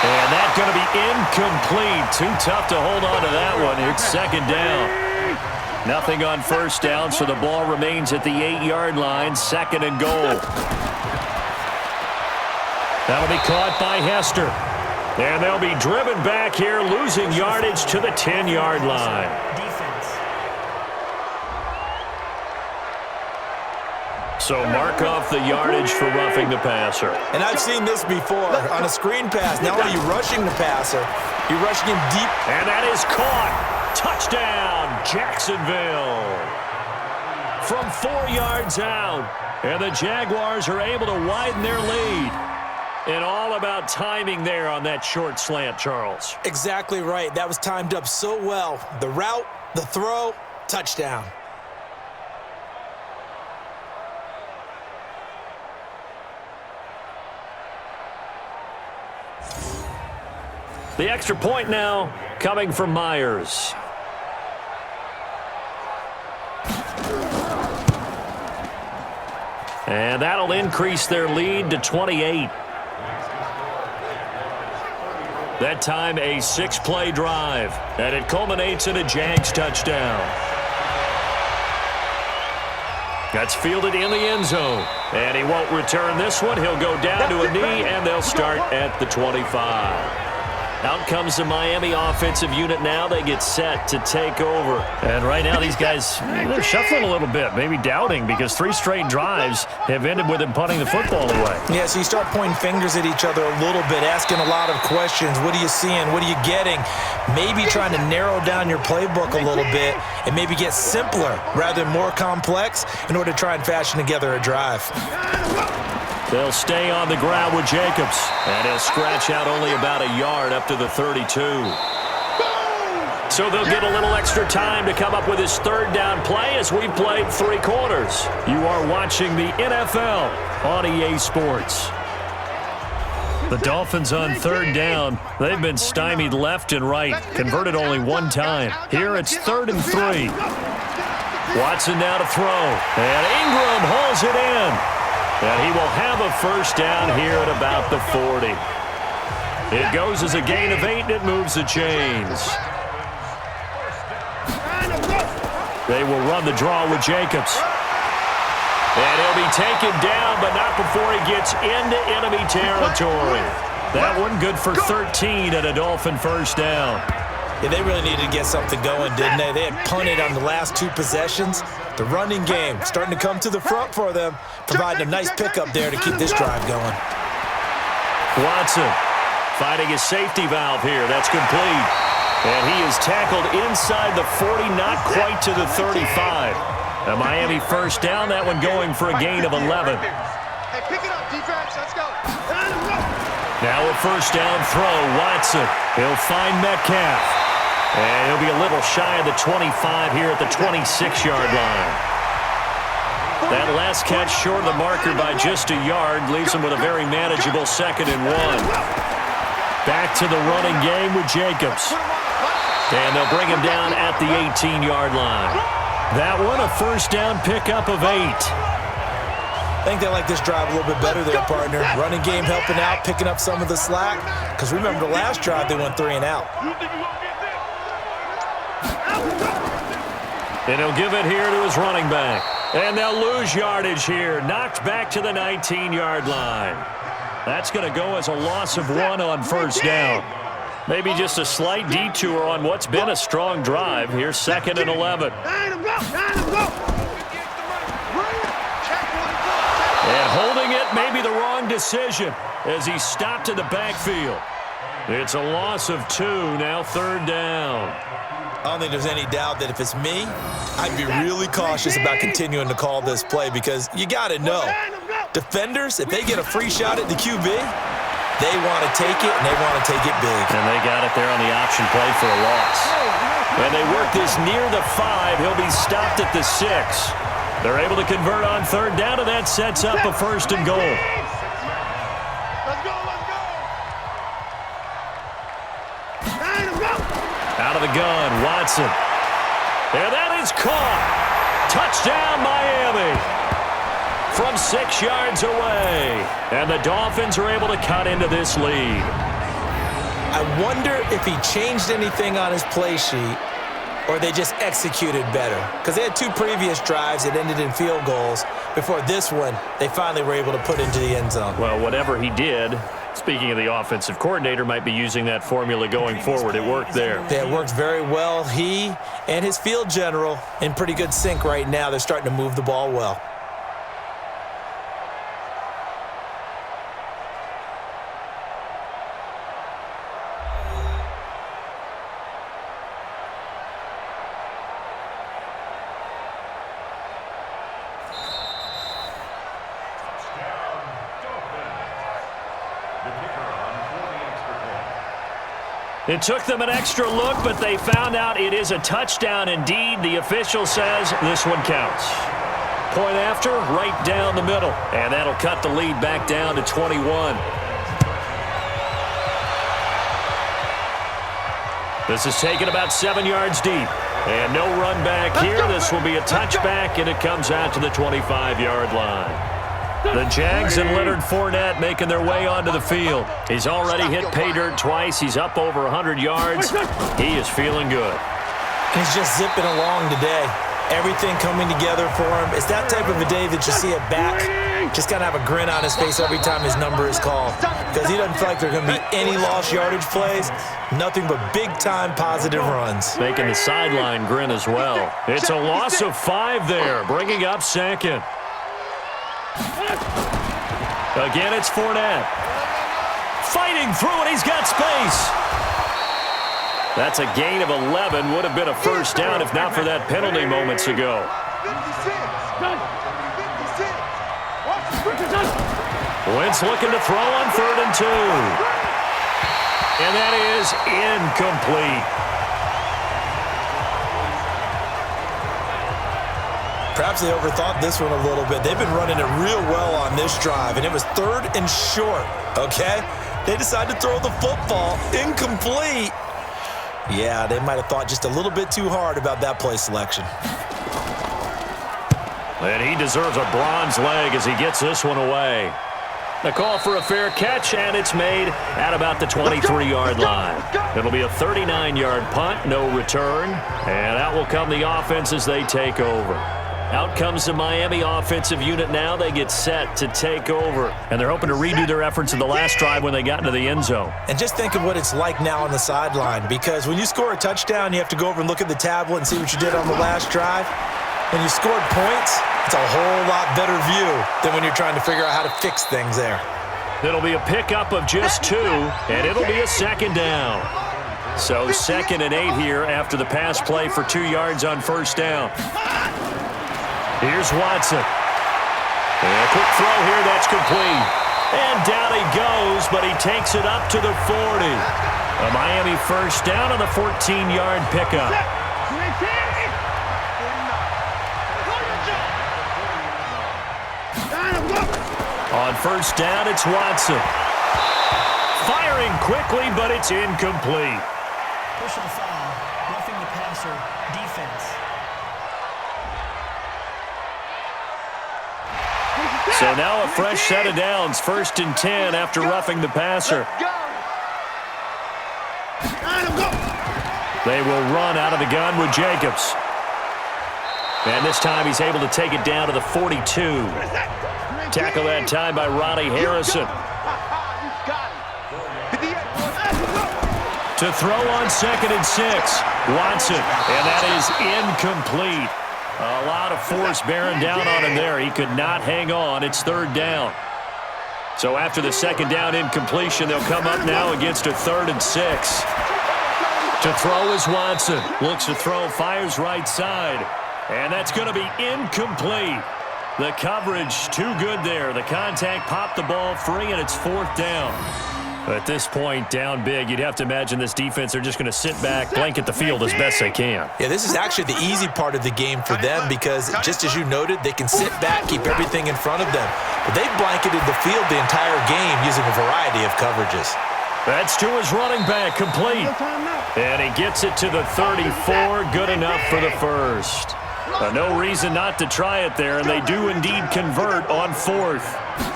And that's going to be incomplete. Too tough to hold on to that one. It's second down. Nothing on first down, so the ball remains at the 8-yard line. Second and goal. That'll be caught by Hester. And they'll be driven back here, losing yardage to the 10-yard line. So mark off the yardage for roughing the passer. And I've seen this before on a screen pass. Not only are you rushing the passer, you're rushing him deep. And that is caught. Touchdown, Jacksonville. From 4 yards out. And the Jaguars are able to widen their lead. And all about timing there on that short slant, Charles. Exactly right. That was timed up so well. The route, the throw, touchdown. The extra point now coming from Myers. And that'll increase their lead to 28. That time a 6-play drive, and it culminates in a Jags touchdown. That's fielded in the end zone, and he won't return this one. He'll go down to a knee, and they'll start at the 25. Out comes the Miami offensive unit now. They get set to take over. And right now these guys, they're shuffling a little bit, maybe doubting, because 3 straight drives have ended with them punting the football away. Yeah, so you start pointing fingers at each other a little bit, asking a lot of questions. What are you seeing? What are you getting? Maybe trying to narrow down your playbook a little bit and maybe get simpler rather than more complex in order to try and fashion together a drive. They'll stay on the ground with Jacobs, and he'll scratch out only about a yard up to the 32. So they'll get a little extra time to come up with his third down play as we've played 3 quarters. You are watching the NFL on EA Sports. The Dolphins on third down. They've been stymied left and right, converted only 1 time. Here it's 3rd and 3. Watson now to throw, and Ingram hauls it in. And he will have a first down here at about the 40. It goes as a gain of 8, and it moves the chains. They will run the draw with Jacobs. And he'll be taken down, but not before he gets into enemy territory. That one good for 13 at a Dolphin first down. Yeah, they really needed to get something going, didn't they? They had punted on the last 2 possessions. The running game starting to come to the front for them, providing a nice pickup there to keep this drive going. Watson finding his safety valve here. That's complete. And he is tackled inside the 40, not quite to the 35. A Miami first down, that one going for a gain of 11. Hey, pick it up, defense. Let's go. Now a first down throw, Watson. He'll find Metcalf. And he'll be a little shy of the 25 here at the 26-yard line. That last catch short of the marker by just a yard leaves him with a very manageable 2nd and 1. Back to the running game with Jacobs. And they'll bring him down at the 18-yard line. That one, a first down pickup of 8. I think they like this drive a little bit better there, partner. Running game helping out, picking up some of the slack. Because remember, the last drive, they went 3 and out. And he'll give it here to his running back. And they'll lose yardage here. Knocked back to the 19-yard line. That's going to go as a loss of 1 on first down. Maybe just a slight detour on what's been a strong drive. Here's 2nd and 11. And holding it may be the wrong decision as he stopped in the backfield. It's a loss of 2, now 3rd down. I don't think there's any doubt that if it's me, I'd be really cautious about continuing to call this play because you got to know, defenders, if they get a free shot at the QB, they want to take it, and they want to take it big. And they got it there on the option play for a loss. And they work this near the 5. He'll be stopped at the 6. They're able to convert on 3rd down, and that sets up a 1st and goal. Let's go, let's go. Out of the gun, Watson. And that is caught. Touchdown, Miami. From 6 yards away. And the Dolphins are able to cut into this lead. I wonder if he changed anything on his play sheet or they just executed better. Because they had 2 previous drives that ended in field goals. Before this one, they finally were able to put into the end zone. Well, whatever he did, speaking of the offensive coordinator, might be using that formula going forward. It worked there. Yeah, it worked very well. He and his field general in pretty good sync right now. They're starting to move the ball well. It took them an extra look, but they found out it is a touchdown indeed. The official says this one counts. Point after, right down the middle. And that'll cut the lead back down to 21. This is taken about 7 yards deep. And no run back here. This will be a touchback, and it comes out to the 25-yard line. The Jags and Leonard Fournette making their way onto the field. He's already hit pay dirt twice. He's up over 100 yards. He is feeling good. He's just zipping along today. Everything coming together for him. It's that type of a day that you see it back. Just got to have a grin on his face every time his number is called. Because he doesn't feel like there are going to be any lost yardage plays. Nothing but big-time positive runs. Making the sideline grin as well. It's a loss of 5 there, bringing up 2nd. Again, it's Fournette. Fighting through it, he's got space. That's a gain of 11. Would have been a first down if not for that penalty moments ago. Wentz looking to throw on 3rd and 2. And that is incomplete. Perhaps they overthought this one a little bit. They've been running it real well on this drive, and it was 3rd and short, okay? They decided to throw the football incomplete. Yeah, they might have thought just a little bit too hard about that play selection. And he deserves a bronze leg as he gets this one away. The call for a fair catch, and it's made at about the 23-yard line. It'll be a 39-yard punt, no return, and out will come the offense as they take over. Out comes the Miami offensive unit now. They get set to take over, and they're hoping to redo their efforts in the last drive when they got into the end zone. And just think of what it's like now on the sideline, because when you score a touchdown, you have to go over and look at the tablet and see what you did on the last drive. When you scored points, it's a whole lot better view than when you're trying to figure out how to fix things there. It'll be a pickup of just 2, and it'll be a second down. So 2nd and 8 here after the pass play for 2 yards on first down. Here's Watson. And a quick throw here that's complete. And down he goes, but he takes it up to the 40. A Miami first down on the 14-yard pickup. On first down, it's Watson. Firing quickly, but it's incomplete. Personal foul, roughing the passer, defense. So now a fresh set of downs, 1st and 10 after roughing the passer. They will run out of the gun with Jacobs. And this time he's able to take it down to the 42. Tackle that time by Ronnie Harrison. To throw on 2nd and 6. Watson, and that is incomplete. A lot of force bearing down on him there. He could not hang on. It's 3rd down. So after the 2nd down incompletion, they'll come up now against a 3rd and 6. To throw is Watson. Looks to throw, fires right side. And that's going to be incomplete. The coverage too good there. The contact popped the ball free, and it's 4th down. At this point, down big, you'd have to imagine this defense are just going to sit back, blanket the field as best they can. Yeah, this is actually the easy part of the game for them because, just as you noted, they can sit back, keep everything in front of them. But they've blanketed the field the entire game using a variety of coverages. That's to his running back, complete. And he gets it to the 34, good enough for the first. No reason not to try it there, and they do indeed convert on 4th.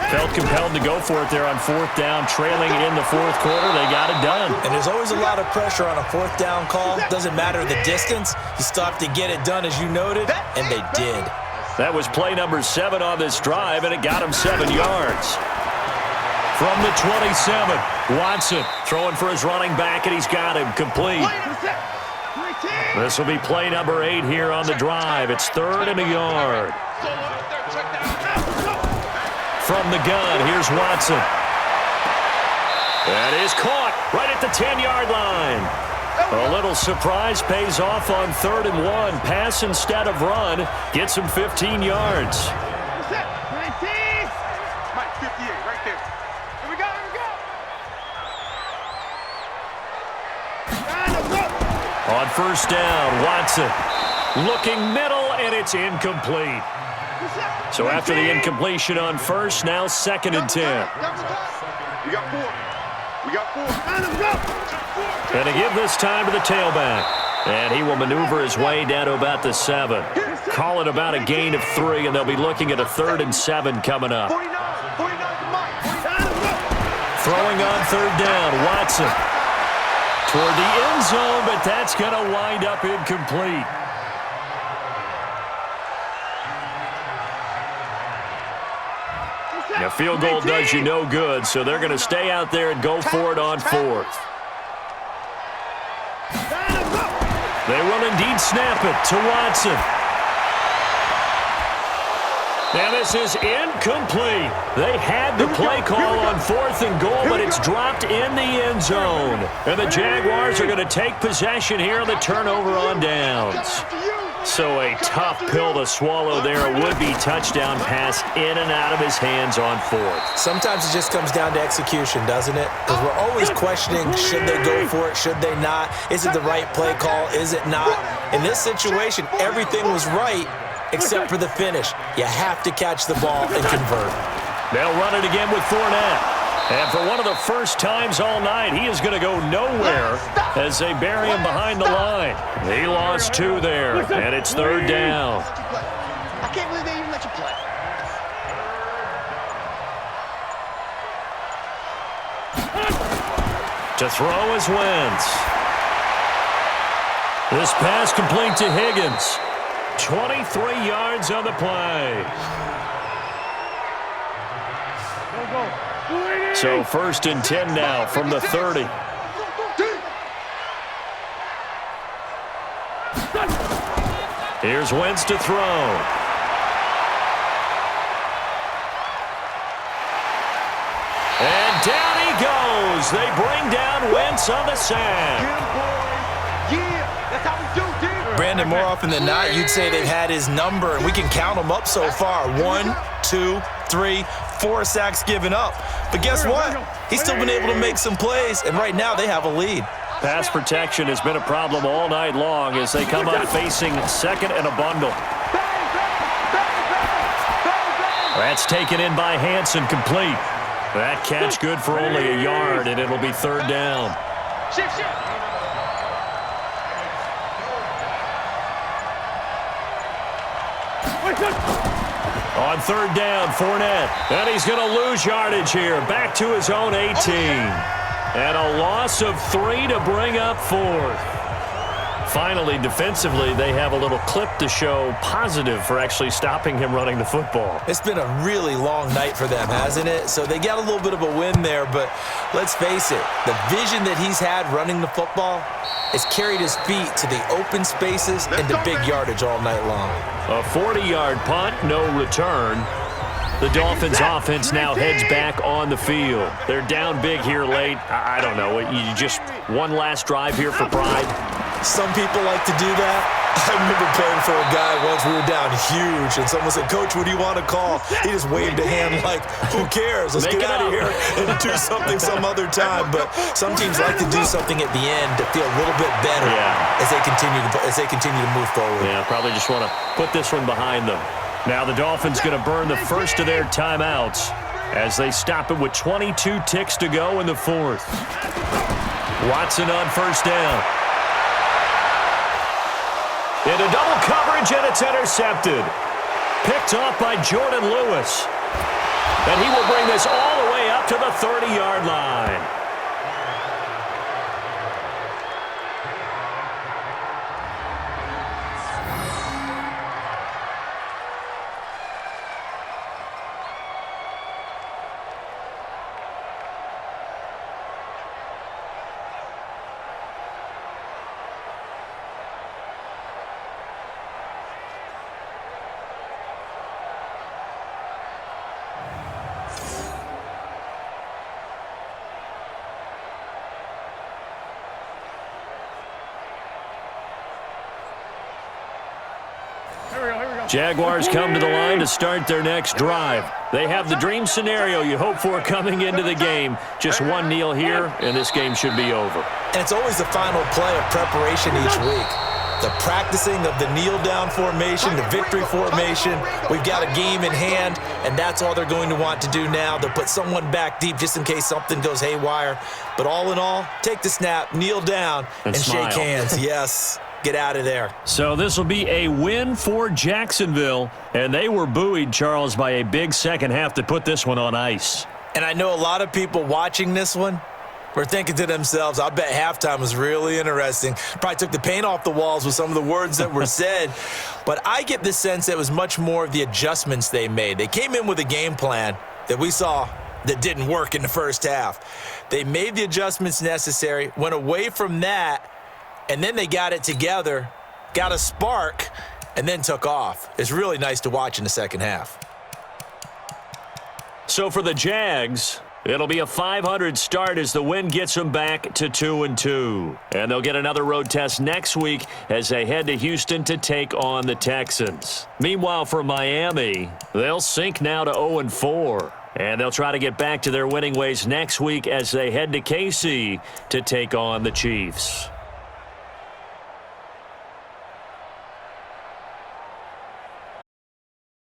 Felt compelled to go for it there on 4th down, trailing in the 4th quarter. They got it done. And there's always a lot of pressure on a 4th down call. Doesn't matter the distance. You still have to get it done, as you noted, and they did. That was play number 7 on this drive, and it got him 7 yards. From the 27, Watson throwing for his running back, and he's got him complete. This will be play number 8 here on the drive. It's 3rd and a yard. From the gun, here's Watson. That is caught right at the 10-yard line. A little surprise pays off on 3rd and 1. Pass instead of run. Gets him 15 yards. On first down, Watson looking middle, and it's incomplete. So after the incompletion on first, now 2nd and 10. We got 4. We got 4. And to give this time to the tailback. And he will maneuver his way down to about the 7. Call it about a gain of 3, and they'll be looking at a 3rd and 7 coming up. Throwing on 3rd down, Watson. Toward the end zone, but that's going to wind up incomplete. A field goal does you no good, so they're going to stay out there and go for it on 4th. They will indeed snap it to Watson. And this is incomplete. They had the play call on 4th and goal, but it's dropped in the end zone. And the Jaguars are going to take possession here on the turnover on downs. So a tough pill to swallow there. A would-be touchdown pass in and out of his hands on 4th. Sometimes it just comes down to execution, doesn't it? Because we're always questioning, should they go for it, should they not? Is it the right play call, is it not? In this situation, everything was right except for the finish. You have to catch the ball and convert. They'll run it again with Fournette. And for one of the first times all night, he is going to go nowhere as they bury him behind the line. He lost 2 there, and it's 3rd down. I can't believe they even let you play. To throw is Wentz. This pass complete to Higgins. 23 yards on the play. So 1st and 10 now from the 30. Here's Wentz to throw. And down he goes. They bring down Wentz on the sack. Yeah, that's how we do, D. Brandon, more often than not, you'd say they've had his number, and we can count them up so far. 1, 2, 3, 4 sacks given up. But guess what? He's still been able to make some plays, and right now they have a lead. Pass protection has been a problem all night long as they come up facing 2nd and a bundle. That's taken in by Hansen, complete. That catch good for only a yard, and it'll be 3rd down. On 3rd down, Fournette. And he's going to lose yardage here. Back to his own 18. And a loss of 3 to bring up 4th. Finally, defensively, they have a little clip to show positive for actually stopping him running the football. It's been a really long night for them, hasn't it? So they got a little bit of a win there, but let's face it, the vision that he's had running the football has carried his feet to the open spaces and the big yardage all night long. A 40-yard punt, no return. The Dolphins offense now heads back on the field. They're down big here late. I don't know. You just one last drive here for pride? Some people like to do that. I remember playing for a guy once. We were down huge, and someone said, "Coach, what do you want to call?" He just waved a hand like, "Who cares? Let's get out of here and do something some other time." But some teams like to do something at the end to feel a little bit better as they continue to move forward. Yeah, probably just want to put this one behind them. Now the Dolphins going to burn the first of their timeouts as they stop it with 22 ticks to go in the 4th. Watson on 1st down. Into double coverage, and it's intercepted. Picked off by Jordan Lewis. And he will bring this all the way up to the 30-yard line. Jaguars come to the line to start their next drive. They have the dream scenario you hope for coming into the game. Just one kneel here, and this game should be over. And it's always the final play of preparation each week. The practicing of the kneel-down formation, the victory formation. We've got a game in hand, and that's all they're going to want to do now. They'll put someone back deep just in case something goes haywire. But all in all, take the snap, kneel down, and shake hands. Yes. Get out of there. So this will be a win for Jacksonville, and they were buoyed, Charles, by a big second half to put this one on ice. And I know a lot of people watching this one were thinking to themselves, I bet halftime was really interesting. Probably took the paint off the walls with some of the words that were said. But I get the sense that it was much more of the adjustments they made. They came in with a game plan that we saw that didn't work in the first half. They made the adjustments necessary, went away from that, and then they got it together, got a spark, and then took off. It's really nice to watch in the second half. So for the Jags, it'll be a .500 start as the win gets them back to 2-2. And they'll get another road test next week as they head to Houston to take on the Texans. Meanwhile, for Miami, they'll sink now to 0-4. And they'll try to get back to their winning ways next week as they head to KC to take on the Chiefs.